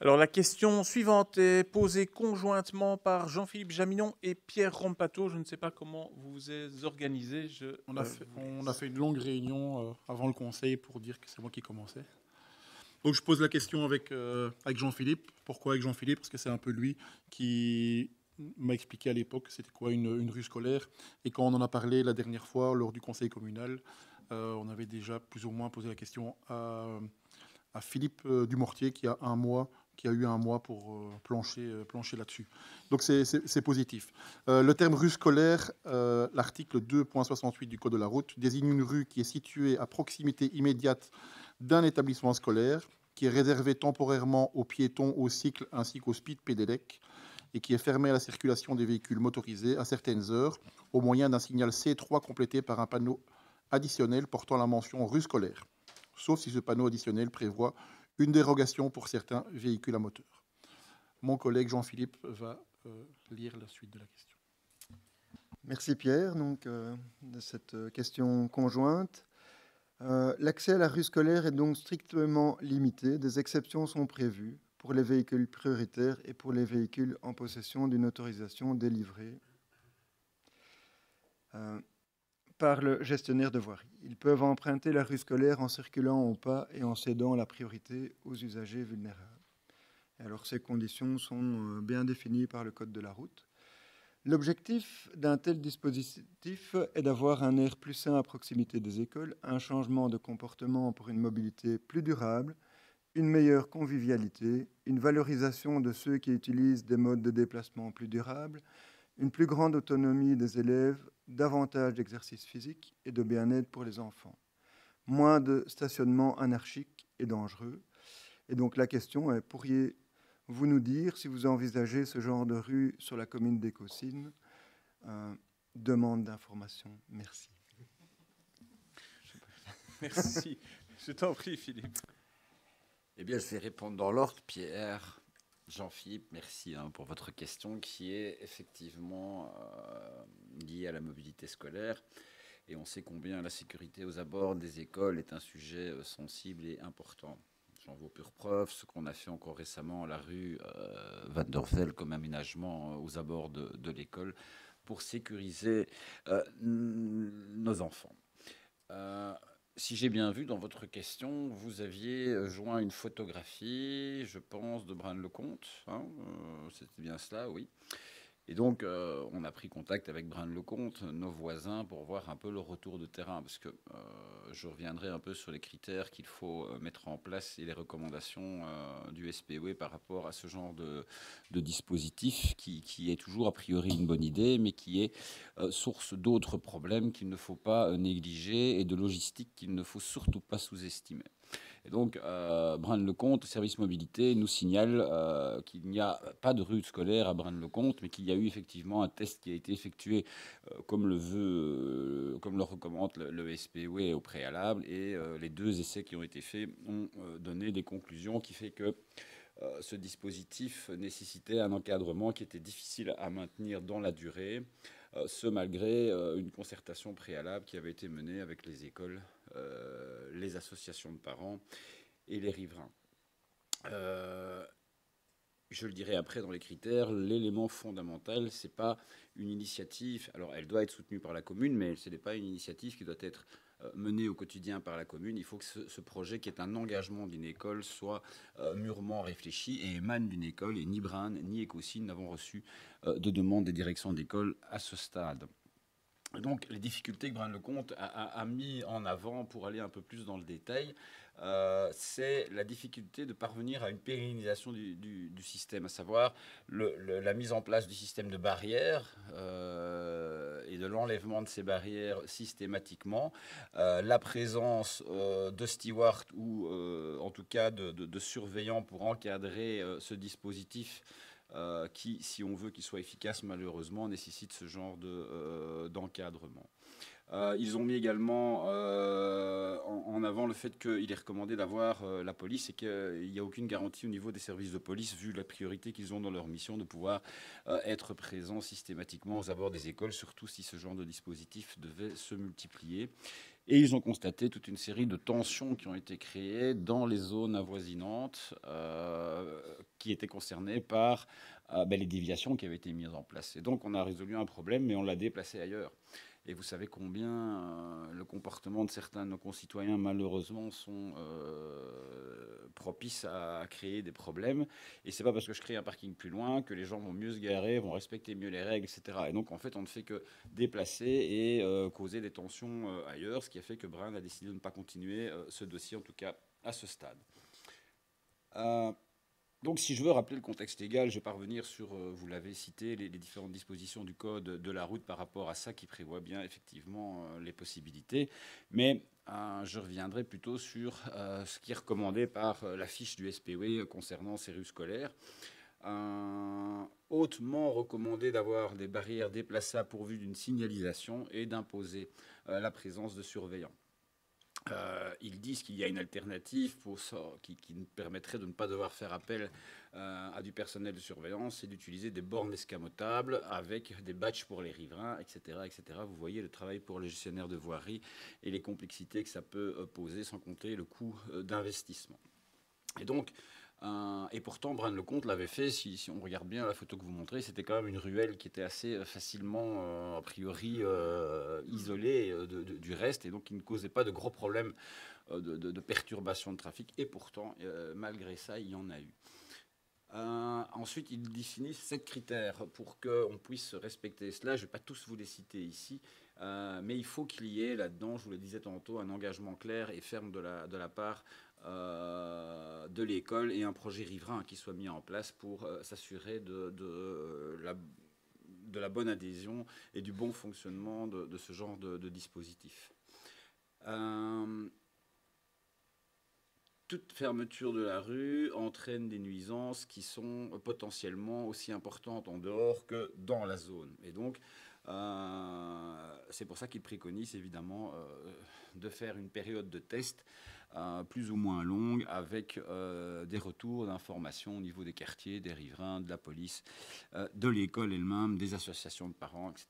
Alors la question suivante est posée conjointement par Jean-Philippe Jaminon et Pierre Rompato. Je ne sais pas comment vous vous êtes organisés. On a fait une longue réunion avant le conseil pour dire que c'est moi qui commençais. Donc je pose la question avec Jean-Philippe. Pourquoi avec Jean-Philippe? Parce que c'est un peu lui qui m'a expliqué à l'époque c'était quoi une rue scolaire. Et quand on en a parlé la dernière fois lors du conseil communal, on avait déjà plus ou moins posé la question à Philippe Dumortier qui a eu un mois pour plancher là-dessus. Donc c'est positif. Le terme rue scolaire, l'article 2.68 du Code de la route, désigne une rue qui est située à proximité immédiate d'un établissement scolaire, qui est réservée temporairement aux piétons, aux cycles ainsi qu'aux speed pédélec, et qui est fermée à la circulation des véhicules motorisés à certaines heures, au moyen d'un signal C3 complété par un panneau additionnel portant la mention rue scolaire, sauf si ce panneau additionnel prévoit une dérogation pour certains véhicules à moteur. Mon collègue Jean-Philippe va lire la suite de la question. Merci Pierre donc, de cette question conjointe. L'accès à la rue scolaire est donc strictement limité. Des exceptions sont prévues pour les véhicules prioritaires et pour les véhicules en possession d'une autorisation délivrée par le gestionnaire de voirie. Ils peuvent emprunter la rue scolaire en circulant au pas et en cédant la priorité aux usagers vulnérables. Alors ces conditions sont bien définies par le code de la route. L'objectif d'un tel dispositif est d'avoir un air plus sain à proximité des écoles, un changement de comportement pour une mobilité plus durable, une meilleure convivialité, une valorisation de ceux qui utilisent des modes de déplacement plus durables, une plus grande autonomie des élèves, davantage d'exercice physique et de bien-être pour les enfants, moins de stationnement anarchique et dangereux. Et donc la question est, pourriez-vous nous dire si vous envisagez ce genre de rue sur la commune d'Écossynes? Demande d'information. Merci. Merci. Je t'en prie, Philippe. Eh bien, je vais répondre dans l'ordre. Pierre, Jean-Philippe, merci pour votre question qui est effectivement liée à la mobilité scolaire. Et on sait combien la sécurité aux abords des écoles est un sujet sensible et important. J'en veux pour preuve ce qu'on a fait encore récemment à la rue Van der Velde comme aménagement aux abords de l'école pour sécuriser nos enfants. Si j'ai bien vu dans votre question, vous aviez joint une photographie, je pense, de Braine-le-Comte. Hein, c'était bien cela, oui. Et donc, on a pris contact avec Braine-le-Comte, nos voisins, pour voir un peu le retour de terrain. Parce que je reviendrai un peu sur les critères qu'il faut mettre en place et les recommandations du SPOE par rapport à ce genre de dispositif qui est toujours a priori une bonne idée, mais qui est source d'autres problèmes qu'il ne faut pas négliger et de logistique qu'il ne faut surtout pas sous-estimer. Et donc, Braine-le-Comte, service mobilité, nous signale qu'il n'y a pas de rue scolaire à Braine-le-Comte, mais qu'il y a eu effectivement un test qui a été effectué comme le recommande le SPOE au préalable. Et les 2 essais qui ont été faits ont donné des conclusions qui fait que ce dispositif nécessitait un encadrement qui était difficile à maintenir dans la durée, ce malgré une concertation préalable qui avait été menée avec les écoles, les associations de parents et les riverains. Je le dirai après dans les critères, l'élément fondamental, ce n'est pas une initiative, alors elle doit être soutenue par la commune, mais ce n'est pas une initiative qui doit être menée au quotidien par la commune. Il faut que ce projet, qui est un engagement d'une école, soit mûrement réfléchi et émane d'une école. Et ni Braine ni Écossynes n'avons reçu de demande des directions d'école à ce stade. Donc, les difficultés que Braine-le-Comte a mis en avant, pour aller un peu plus dans le détail, c'est la difficulté de parvenir à une pérennisation du système, à savoir la mise en place du système de barrières et de l'enlèvement de ces barrières systématiquement, la présence de stewards ou en tout cas de surveillants pour encadrer ce dispositif qui, si on veut qu'il soit efficace, malheureusement, nécessite ce genre d'encadrement. Ils ont mis également en avant le fait qu'il est recommandé d'avoir la police et qu'il n'y a aucune garantie au niveau des services de police, vu la priorité qu'ils ont dans leur mission de pouvoir être présents systématiquement aux abords des écoles, surtout si ce genre de dispositif devait se multiplier. Et ils ont constaté toute une série de tensions qui ont été créées dans les zones avoisinantes qui étaient concernées par les déviations qui avaient été mises en place. Et donc, on a résolu un problème, mais on l'a déplacé ailleurs. Et vous savez combien le comportement de certains de nos concitoyens, malheureusement, sont propices à créer des problèmes. Et c'est pas parce que je crée un parking plus loin que les gens vont mieux se garer, vont respecter mieux les règles, etc. Et donc, en fait, on ne fait que déplacer et causer des tensions ailleurs, ce qui a fait que Braine a décidé de ne pas continuer ce dossier, en tout cas à ce stade. Donc, si je veux rappeler le contexte légal, je vais pas revenir sur, vous l'avez cité, les différentes dispositions du code de la route par rapport à ça qui prévoit bien effectivement les possibilités. Mais je reviendrai plutôt sur ce qui est recommandé par la fiche du SPOE concernant ces rues scolaires. Hautement recommandé d'avoir des barrières déplaçables pourvues d'une signalisation et d'imposer la présence de surveillants. Ils disent qu'il y a une alternative qui nous permettrait de ne pas devoir faire appel à du personnel de surveillance et d'utiliser des bornes escamotables avec des badges pour les riverains, etc., etc. Vous voyez le travail pour les gestionnaires de voirie et les complexités que ça peut poser, sans compter le coût d'investissement. Et donc, et pourtant, Braine-le-Comte l'avait fait, si on regarde bien la photo que vous montrez, c'était quand même une ruelle qui était assez facilement, a priori, isolée du reste, et donc qui ne causait pas de gros problèmes de perturbation de trafic, et pourtant, malgré ça, il y en a eu. Ensuite, ils définissent 7 critères pour qu'on puisse respecter cela. Je ne vais pas tous vous les citer ici, mais il faut qu'il y ait là-dedans, je vous le disais tantôt, un engagement clair et ferme de la part de l'école et un projet riverain qui soit mis en place pour s'assurer de la bonne adhésion et du bon fonctionnement de ce genre de dispositif. Toute fermeture de la rue entraîne des nuisances qui sont potentiellement aussi importantes en dehors que dans la zone. Et donc, c'est pour ça qu'ils préconisent évidemment de faire une période de test plus ou moins longue avec des retours d'informations au niveau des quartiers, des riverains, de la police, de l'école elle-même, des associations de parents, etc.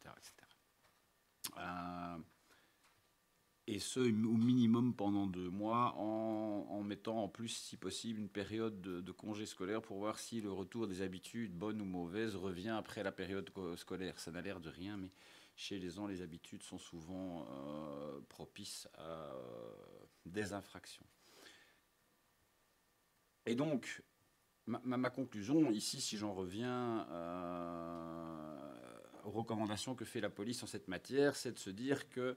Et ce, au minimum pendant 2 mois, en mettant en plus, si possible, une période de congé scolaire pour voir si le retour des habitudes, bonnes ou mauvaises, revient après la période scolaire. Ça n'a l'air de rien, mais chez les gens, les habitudes sont souvent propices à des infractions. Et donc, ma conclusion, ici, si j'en reviens aux recommandations que fait la police en cette matière, c'est de se dire que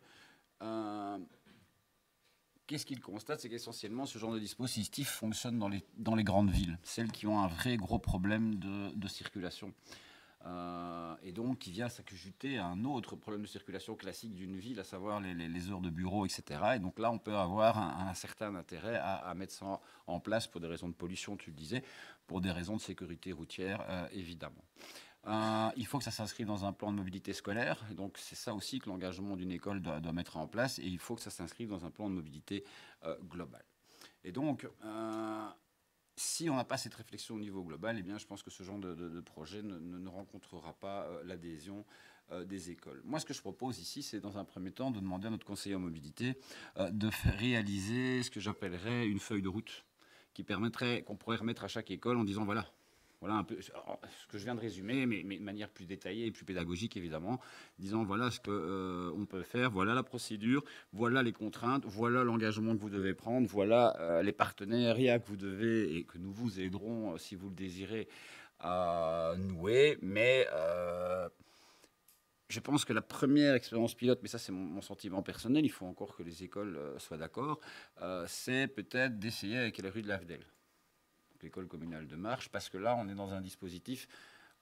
qu'est-ce qu'il constate, c'est qu'essentiellement ce genre de dispositif fonctionne dans les grandes villes, celles qui ont un vrai gros problème de circulation. Et donc qui vient s'ajouter à un autre problème de circulation classique d'une ville, à savoir les heures de bureau, etc. Et donc là, on peut avoir un certain intérêt à mettre ça en place pour des raisons de pollution, tu le disais, pour des raisons de sécurité routière, évidemment. Il faut que ça s'inscrive dans un plan de mobilité scolaire. Et donc, c'est ça aussi que l'engagement d'une école doit mettre en place. Et il faut que ça s'inscrive dans un plan de mobilité global. Et donc, si on n'a pas cette réflexion au niveau global, eh bien, je pense que ce genre de projet ne rencontrera pas l'adhésion des écoles. Moi, ce que je propose ici, c'est dans un premier temps de demander à notre conseiller en mobilité de réaliser ce que j'appellerais une feuille de route qui permettrait, qu'on pourrait remettre à chaque école en disant voilà un peu ce que je viens de résumer, mais de manière plus détaillée et plus pédagogique, évidemment, disant voilà ce qu'on peut faire, voilà la procédure, voilà les contraintes, voilà l'engagement que vous devez prendre, voilà les partenariats que vous devez et que nous vous aiderons, si vous le désirez, à nouer. Mais je pense que la première expérience pilote, mais ça c'est mon sentiment personnel, il faut encore que les écoles soient d'accord, c'est peut-être d'essayer avec la rue de l'Avdel, l'école communale de Marche, parce que là, on est dans un dispositif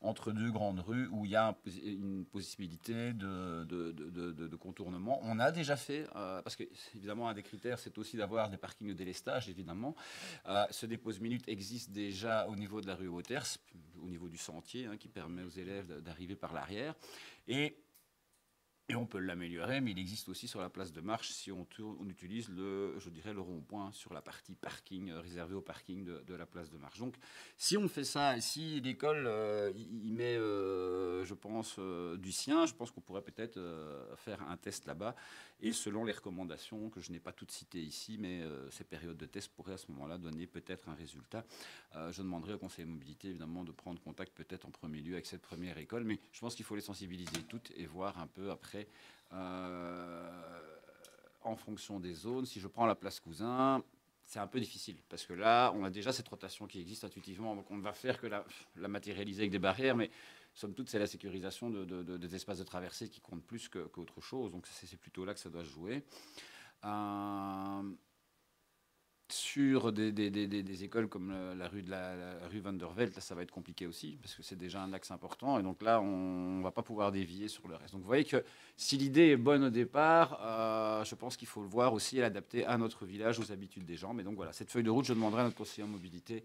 entre 2 grandes rues où il y a une possibilité de contournement. On a déjà fait, parce que évidemment, un des critères, c'est aussi d'avoir des parkings de délestage, évidemment. Ce dépose-minute existe déjà au niveau de la rue Hauters, au niveau du sentier, qui permet aux élèves d'arriver par l'arrière. Et on peut l'améliorer, mais il existe aussi sur la place de Marche si on utilise le rond-point sur la partie parking réservée au parking de la place de Marche. Donc, si on fait ça, si l'école y met, je pense, du sien, je pense qu'on pourrait peut-être faire un test là-bas. Et selon les recommandations, que je n'ai pas toutes citées ici, mais ces périodes de test pourraient à ce moment-là donner peut-être un résultat. Je demanderai au conseiller de mobilité, évidemment, de prendre contact peut-être en premier lieu avec cette première école, mais je pense qu'il faut les sensibiliser toutes et voir un peu après en fonction des zones. Si je prends la place Cousin, c'est un peu difficile parce que là, on a déjà cette rotation qui existe intuitivement, donc on ne va faire que la matérialiser avec des barrières, mais somme toute, c'est la sécurisation des espaces de traversée qui compte plus qu'autre chose. Donc c'est plutôt là que ça doit se jouer. Sur des écoles comme la rue Van der Velde, là, ça va être compliqué aussi, parce que c'est déjà un axe important, et donc là, on ne va pas pouvoir dévier sur le reste. Donc vous voyez que si l'idée est bonne au départ, je pense qu'il faut le voir aussi et l'adapter à notre village, aux habitudes des gens. Mais donc voilà, cette feuille de route, je demanderai à notre conseiller en mobilité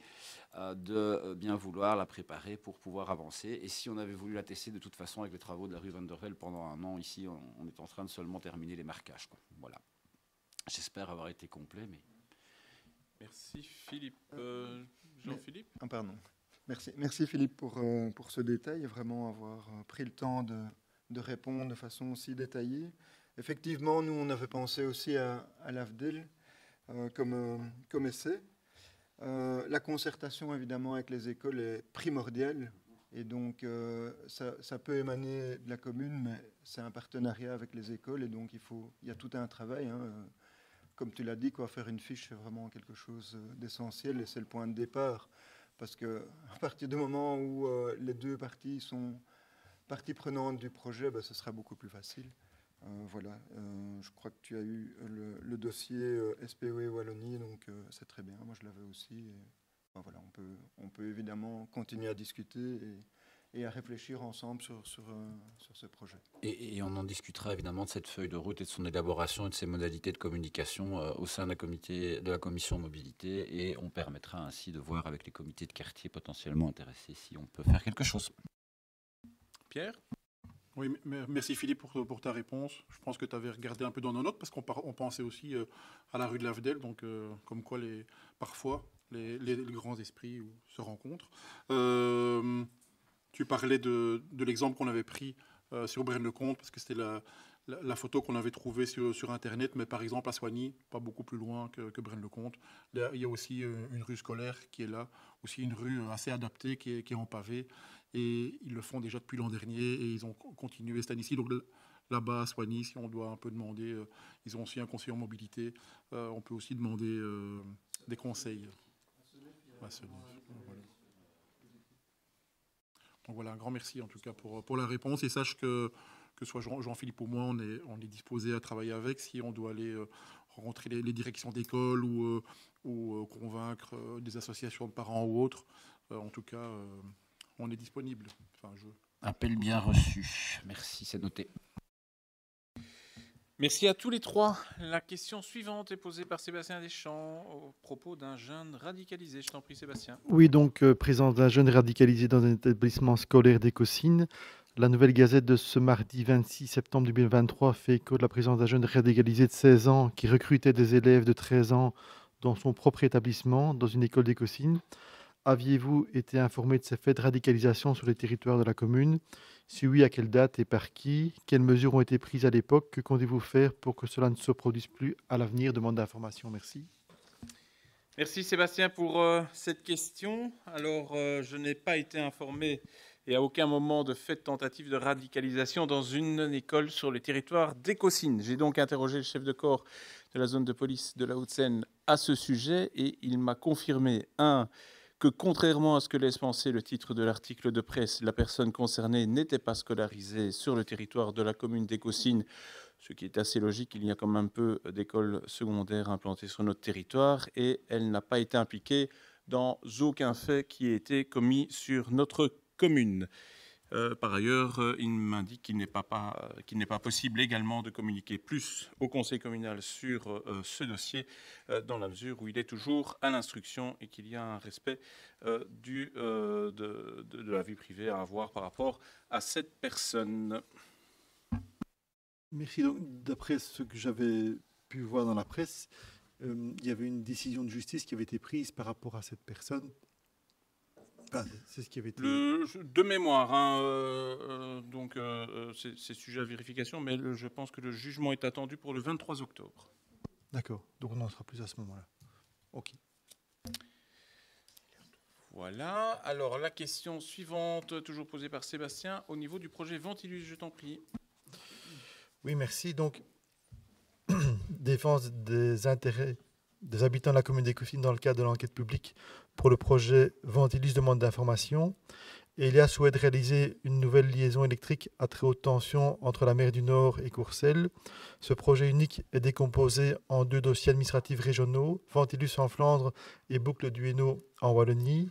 de bien vouloir la préparer pour pouvoir avancer. Et si on avait voulu la tester de toute façon avec les travaux de la rue Van der Velde pendant 1 an, ici, on est en train de seulement terminer les marquages, quoi. Voilà. J'espère avoir été complet, mais... Merci Philippe. Jean-Philippe ? Pardon. Merci Philippe pour ce détail et vraiment avoir pris le temps de répondre de façon aussi détaillée. Effectivement, nous, on avait pensé aussi à l'AFDEL comme essai. La concertation, évidemment, avec les écoles est primordiale. Et donc, ça peut émaner de la commune, mais c'est un partenariat avec les écoles. Et donc, il y a tout un travail. Comme tu l'as dit, faire une fiche, c'est vraiment quelque chose d'essentiel et c'est le point de départ parce qu'à partir du moment où les deux parties sont partie prenante du projet, ce sera beaucoup plus facile. Voilà, je crois que tu as eu le dossier SPOE Wallonie, donc c'est très bien, moi je l'avais aussi. Et, voilà, on peut évidemment continuer à discuter et à réfléchir ensemble sur ce projet. Et on en discutera évidemment de cette feuille de route et de son élaboration et de ses modalités de communication au sein de la commission mobilité, et on permettra ainsi de voir avec les comités de quartier potentiellement intéressés si on peut faire quelque chose. Pierre ? Oui, merci Philippe pour ta réponse. Je pense que tu avais regardé un peu dans nos notes parce qu'on pensait aussi à la rue de l'Avdel, donc comme quoi parfois les grands esprits se rencontrent. Tu parlais de l'exemple qu'on avait pris sur Braine-le-Comte, parce que c'était la photo qu'on avait trouvée sur Internet, mais par exemple à Soigny, pas beaucoup plus loin que Braine-le-Comte. Il y a aussi une rue scolaire qui est là, aussi une rue assez adaptée qui est en pavé. Et ils le font déjà depuis l'an dernier et ils ont continué cette année-ci. Donc là-bas, à Soigny, si on doit un peu demander, ils ont aussi un conseiller en mobilité. On peut aussi demander des conseils. Voilà. Donc voilà, un grand merci en tout cas pour la réponse. Et sache que soit Jean-Philippe ou moi, on est disposé à travailler avec si on doit aller rencontrer les directions d'école ou convaincre des associations de parents ou autres. En tout cas... on est disponible. Appel bien reçu. Merci, c'est noté. Merci à tous les trois. La question suivante est posée par Sébastien Deschamps au propos d'un jeune radicalisé. Je t'en prie, Sébastien. Oui, donc, présence d'un jeune radicalisé dans un établissement scolaire d'Écosine. La Nouvelle Gazette de ce mardi 26 septembre 2023 fait écho de la présence d'un jeune radicalisé de 16 ans qui recrutait des élèves de 13 ans dans son propre établissement, dans une école d'Écosine. Aviez-vous été informé de ces faits de radicalisation sur les territoires de la commune? Si oui, à quelle date et par qui? Quelles mesures ont été prises à l'époque? Que comptez-vous faire pour que cela ne se produise plus à l'avenir? Demande d'information. Merci. Merci Sébastien pour cette question. Alors, je n'ai pas été informé et à aucun moment de fait de tentative de radicalisation dans une école sur le territoire d'Écosine. J'ai donc interrogé le chef de corps de la zone de police de la Haute-Seine à ce sujet et il m'a confirmé, que contrairement à ce que laisse penser le titre de l'article de presse, la personne concernée n'était pas scolarisée sur le territoire de la commune d'Écosine, ce qui est assez logique, il y a quand même peu d'écoles secondaires implantées sur notre territoire, et elle n'a pas été impliquée dans aucun fait qui ait été commis sur notre commune. Par ailleurs, il m'indique qu'il n'est pas possible également de communiquer plus au conseil communal sur ce dossier, dans la mesure où il est toujours à l'instruction et qu'il y a un respect de la vie privée à avoir par rapport à cette personne. Merci. Donc, d'après ce que j'avais pu voir dans la presse, il y avait une décision de justice qui avait été prise par rapport à cette personne. C'est ce qui avait été... De mémoire, donc c'est sujet à vérification, mais je pense que le jugement est attendu pour le 23 octobre. D'accord, donc on n'en sera plus à ce moment-là. Ok. Voilà, alors la question suivante, toujours posée par Sébastien, au niveau du projet Ventilus, je t'en prie. Oui, merci. Donc, défense des intérêts des habitants de la commune d'Écosine dans le cadre de l'enquête publique pour le projet Ventilus demande d'information. Elia souhaite réaliser une nouvelle liaison électrique à très haute tension entre la mer du Nord et Courcelles. Ce projet unique est décomposé en 2 dossiers administratifs régionaux, Ventilus en Flandre et Boucle du Hainaut en Wallonie.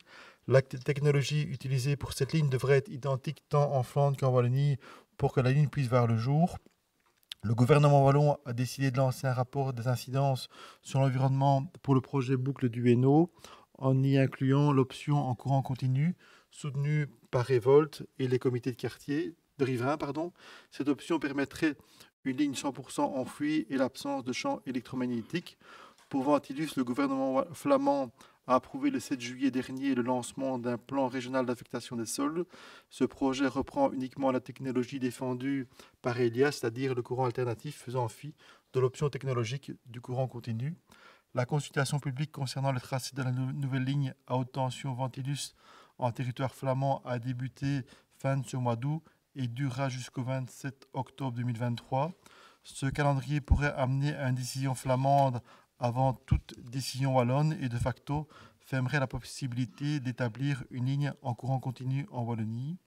La technologie utilisée pour cette ligne devrait être identique tant en Flandre qu'en Wallonie pour que la ligne puisse voir le jour. Le gouvernement wallon a décidé de lancer un rapport des incidences sur l'environnement pour le projet Boucle du Hainaut, en y incluant l'option en courant continu, soutenue par Révolte et les comités de riverains. Cette option permettrait une ligne 100% enfouie et l'absence de champs électromagnétiques. Pour Ventilus, le gouvernement flamand a approuvé le 7 juillet dernier le lancement d'un plan régional d'affectation des sols. Ce projet reprend uniquement la technologie défendue par Elia, c'est-à-dire le courant alternatif faisant fi de l'option technologique du courant continu. La consultation publique concernant le tracé de la nouvelle ligne à haute tension Ventilus en territoire flamand a débuté fin de ce mois d'août et durera jusqu'au 27 octobre 2023. Ce calendrier pourrait amener à une décision flamande avant toute décision wallonne et de facto fermerait la possibilité d'établir une ligne en courant continu en Wallonie.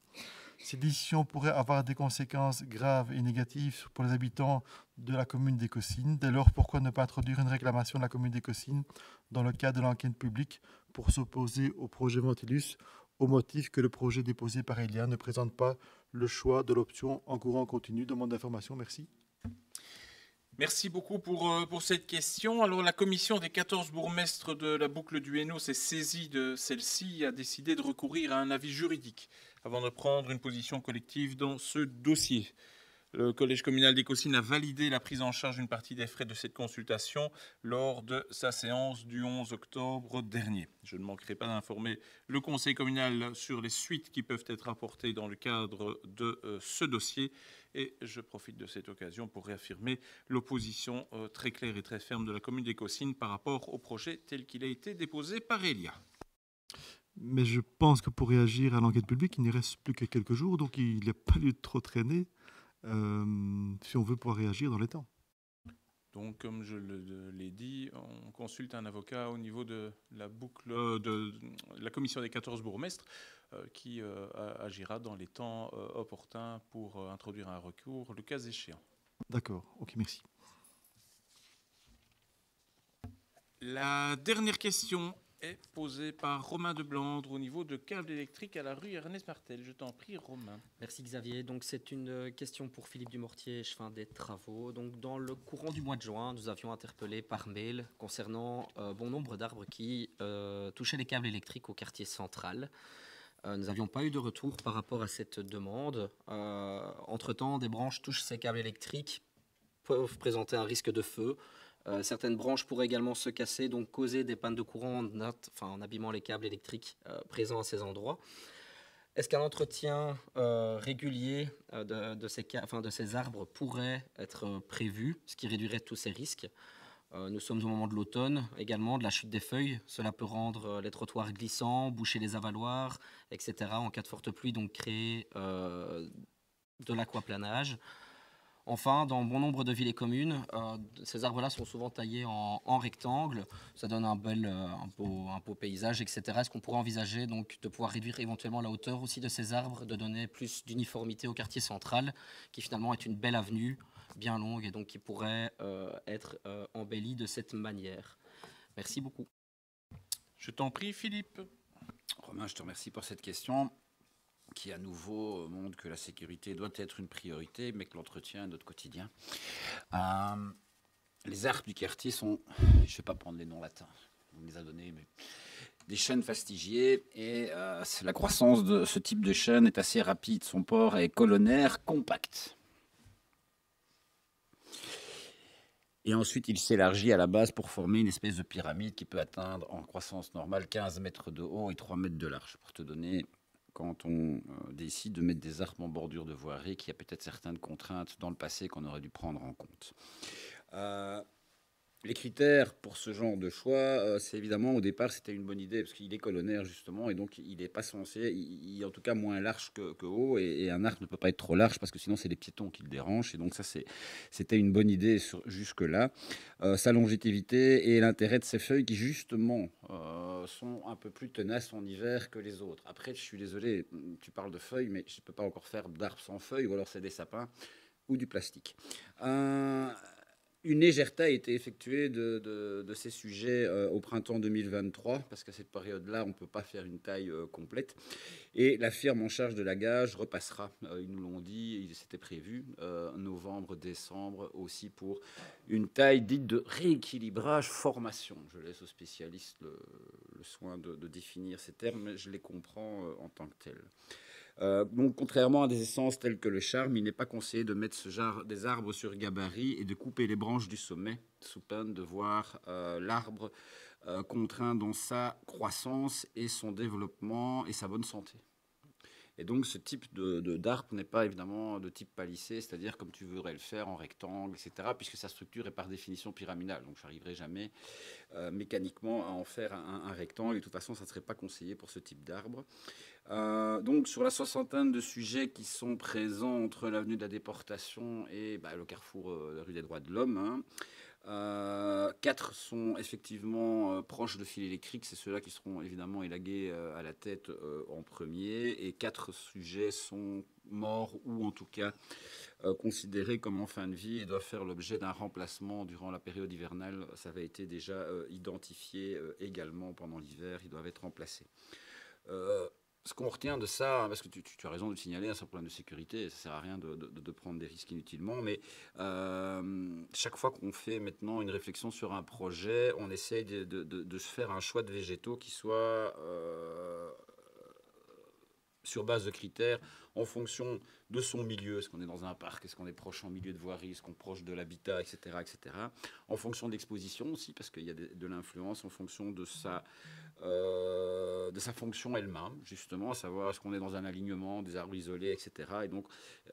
Ces décisions pourraient avoir des conséquences graves et négatives pour les habitants de la commune d'Écosines. Dès lors, pourquoi ne pas introduire une réclamation de la commune d'Écosines dans le cadre de l'enquête publique pour s'opposer au projet Ventilus, au motif que le projet déposé par Elia ne présente pas le choix de l'option en courant continu? Demande d'information, merci. Merci beaucoup pour cette question. Alors, la commission des 14 bourgmestres de la boucle du Hainaut s'est saisie de celle-ci et a décidé de recourir à un avis juridique avant de prendre une position collective dans ce dossier. Le collège communal d'Écosines a validé la prise en charge d'une partie des frais de cette consultation lors de sa séance du 11 octobre dernier. Je ne manquerai pas d'informer le conseil communal sur les suites qui peuvent être apportées dans le cadre de ce dossier. Et je profite de cette occasion pour réaffirmer l'opposition très claire et très ferme de la commune d'Écosines par rapport au projet tel qu'il a été déposé par Elia. Mais je pense que pour réagir à l'enquête publique, il ne reste plus que quelques jours, donc il n'a pas lieu de trop traîner. Si on veut pouvoir réagir dans les temps. Donc, comme je l'ai dit, on consulte un avocat au niveau de la boucle de la commission des 14 bourgmestres qui agira dans les temps opportuns pour introduire un recours, le cas échéant. D'accord, ok, merci. La dernière question est posée par Romain de Blandre au niveau de câbles électriques à la rue Ernest Martel. Je t'en prie, Romain. Merci Xavier. Donc c'est une question pour Philippe Dumortier, chef des travaux. Donc dans le courant du mois de juin, nous avions interpellé par mail concernant bon nombre d'arbres qui touchaient les câbles électriques au quartier central. Nous n'avions pas eu de retour par rapport à cette demande. Entre-temps, des branches touchent ces câbles électriques, peuvent présenter un risque de feu. Certaines branches pourraient également se casser, donc causer des pannes de courant en abîmant les câbles électriques présents à ces endroits. Est-ce qu'un entretien régulier de ces arbres pourrait être prévu, ce qui réduirait tous ces risques? Nous sommes au moment de l'automne, également de la chute des feuilles. Cela peut rendre les trottoirs glissants, boucher les avaloirs, etc. en cas de forte pluie, donc créer de l'aquaplanage. Enfin, dans bon nombre de villes et communes, ces arbres-là sont souvent taillés en rectangle. Ça donne un beau paysage, etc. Est-ce qu'on pourrait envisager donc, de pouvoir réduire éventuellement la hauteur aussi de ces arbres, de donner plus d'uniformité au quartier central, qui finalement est une belle avenue, bien longue, et donc qui pourrait être embellie de cette manière? Merci beaucoup. Je t'en prie, Philippe. Romain, je te remercie pour cette question, qui à nouveau montre que la sécurité doit être une priorité, mais que l'entretien est notre quotidien. Les arbres du quartier sont, je ne vais pas prendre les noms latins, on les a donnés, mais des chênes fastigiés, et la croissance de ce type de chêne est assez rapide. Son port est colonnaire, compact. Et ensuite, il s'élargit à la base pour former une espèce de pyramide qui peut atteindre en croissance normale 15 mètres de haut et 3 mètres de large, pour te donner... Quand on décide de mettre des arbres en bordure de voirie, qu'il y a peut-être certaines contraintes dans le passé qu'on aurait dû prendre en compte. Les critères pour ce genre de choix, c'est évidemment, au départ, c'était une bonne idée, parce qu'il est colonnaire, justement, et donc il n'est pas censé, il est en tout cas moins large que haut, et un arbre ne peut pas être trop large, parce que sinon, c'est les piétons qui le dérangent, et donc ça, c'était une bonne idée jusque-là. Sa longévité et l'intérêt de ses feuilles, qui, justement, sont un peu plus tenaces en hiver que les autres. Après, je suis désolé, tu parles de feuilles, mais je ne peux pas encore faire d'arbres sans feuilles, ou alors c'est des sapins, ou du plastique. Une légère taille a été effectuée de ces sujets au printemps 2023, parce qu'à cette période-là, on ne peut pas faire une taille complète. Et la firme en charge de la gage repassera, ils nous l'ont dit, c'était prévu, novembre, décembre, aussi pour une taille dite de rééquilibrage formation. Je laisse aux spécialistes le soin de définir ces termes, mais je les comprends en tant que tels. Donc, contrairement à des essences telles que le charme, il n'est pas conseillé de mettre des arbres sur gabarit et de couper les branches du sommet, sous peine de voir l'arbre contraint dans sa croissance et son développement et sa bonne santé. Et donc, ce type d'arbre n'est pas évidemment de type palissé, c'est-à-dire comme tu voudrais le faire en rectangle, etc., puisque sa structure est par définition pyramidale. Donc, je n'arriverai jamais mécaniquement à en faire un rectangle. Et de toute façon, ça ne serait pas conseillé pour ce type d'arbre. Donc, sur la soixantaine de sujets qui sont présents entre l'avenue de la Déportation et le carrefour de la rue des Droits de l'Homme, 4 sont effectivement proches de fil électrique, c'est ceux-là qui seront évidemment élagués à la tête en premier, et 4 sujets sont morts ou en tout cas considérés comme en fin de vie et doivent faire l'objet d'un remplacement durant la période hivernale. Ça avait été déjà identifié également pendant l'hiver, ils doivent être remplacés. Ce qu'on retient de ça, parce que tu as raison de le signaler, c'est un problème de sécurité, ça ne sert à rien de prendre des risques inutilement, mais chaque fois qu'on fait maintenant une réflexion sur un projet, on essaye de se faire un choix de végétaux qui soit sur base de critères en fonction de son milieu. Est-ce qu'on est dans un parc? Est-ce qu'on est proche en milieu de voirie? Est-ce qu'on est proche de l'habitat, etc., etc. En fonction de l'exposition aussi, parce qu'il y a de l'influence en fonction de sa fonction elle-même, justement, à savoir est-ce qu'on est dans un alignement, des arbres isolés, etc. Et donc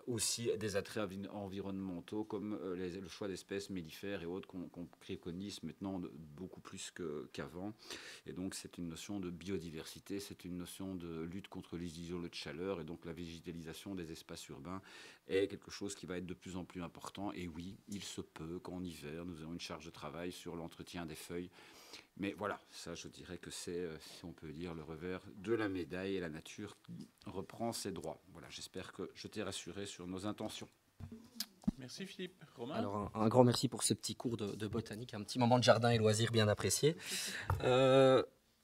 aussi des attraits environnementaux comme le choix d'espèces mellifères et autres qu'on préconise maintenant beaucoup plus qu'avant. Et donc c'est une notion de biodiversité, c'est une notion de lutte contre les isoles de chaleur, et donc la végétalisation des espaces urbains est quelque chose qui va être de plus en plus important. Et oui, il se peut qu'en hiver, nous ayons une charge de travail sur l'entretien des feuilles. Mais voilà, ça je dirais que c'est, si on peut dire, le revers de la médaille, et la nature qui reprend ses droits. Voilà, j'espère que je t'ai rassuré sur nos intentions. Merci Philippe. Romain? Alors un grand merci pour ce petit cours de botanique, un petit moment de jardin et loisirs bien apprécié.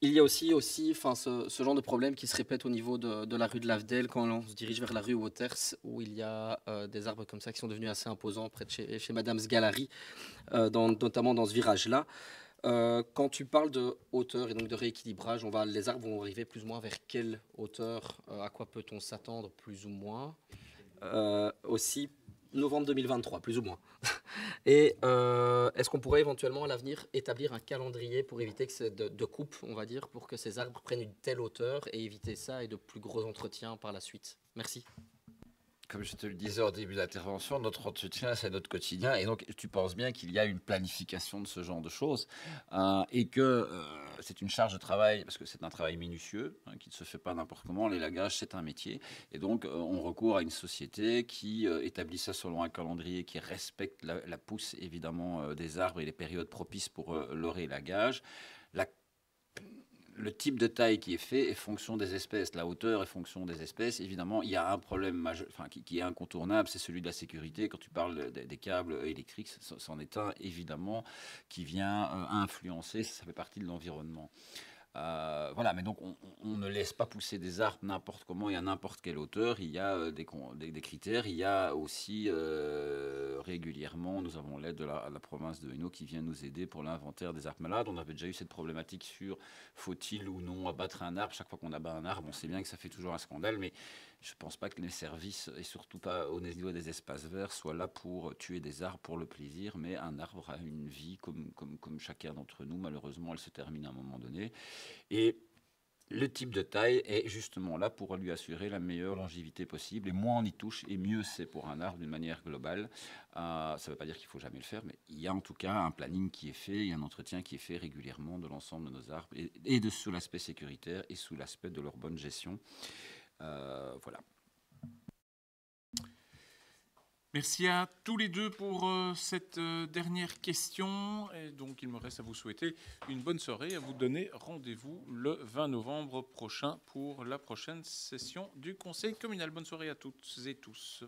Il y a aussi ce genre de problème qui se répète au niveau de la rue de Lavdel quand on se dirige vers la rue Wauters, où il y a des arbres comme ça qui sont devenus assez imposants près de chez Madame Sgalari, notamment dans ce virage-là. Quand tu parles de hauteur et donc de rééquilibrage, les arbres vont arriver plus ou moins vers quelle hauteur? À quoi peut-on s'attendre plus ou moins? Aussi, novembre 2023, plus ou moins. Et est-ce qu'on pourrait éventuellement à l'avenir établir un calendrier pour éviter que c'est de coupe, on va dire, pour que ces arbres prennent une telle hauteur et éviter ça et de plus gros entretiens par la suite? Merci. Comme je te le disais au début de l'intervention, notre entretien, c'est notre quotidien. Et donc, tu penses bien qu'il y a une planification de ce genre de choses et que c'est une charge de travail, parce que c'est un travail minutieux, qui ne se fait pas n'importe comment. L'élagage, c'est un métier. Et donc, on recourt à une société qui établit ça selon un calendrier qui respecte la pousse, évidemment, des arbres et les périodes propices pour leur élagage. Le type de taille qui est fait est fonction des espèces, la hauteur est fonction des espèces. Évidemment, il y a un problème majeur, qui est incontournable, c'est celui de la sécurité. Quand tu parles des câbles électriques, c'en est un, évidemment, qui vient influencer, ça fait partie de l'environnement. Voilà, mais donc on ne laisse pas pousser des arbres n'importe comment et à n'importe quelle hauteur. Il y a des critères. Il y a aussi régulièrement, nous avons l'aide de la province de Hainaut qui vient nous aider pour l'inventaire des arbres malades. On avait déjà eu cette problématique sur faut-il ou non abattre un arbre. Chaque fois qu'on abat un arbre, on sait bien que ça fait toujours un scandale, mais je ne pense pas que les services, et surtout pas au niveau des espaces verts, soient là pour tuer des arbres pour le plaisir. Mais un arbre a une vie comme chacun d'entre nous. Malheureusement, elle se termine à un moment donné. Et le type de taille est justement là pour lui assurer la meilleure longévité possible. Et moins on y touche, et mieux c'est pour un arbre d'une manière globale. Ça ne veut pas dire qu'il ne faut jamais le faire, mais il y a en tout cas un planning qui est fait, il y a un entretien qui est fait régulièrement de l'ensemble de nos arbres, et sous l'aspect sécuritaire et sous l'aspect de leur bonne gestion. Voilà. Merci à tous les deux pour cette dernière question. Et donc, il me reste à vous souhaiter une bonne soirée et à vous donner rendez-vous le 20 novembre prochain pour la prochaine session du Conseil communal. Bonne soirée à toutes et tous.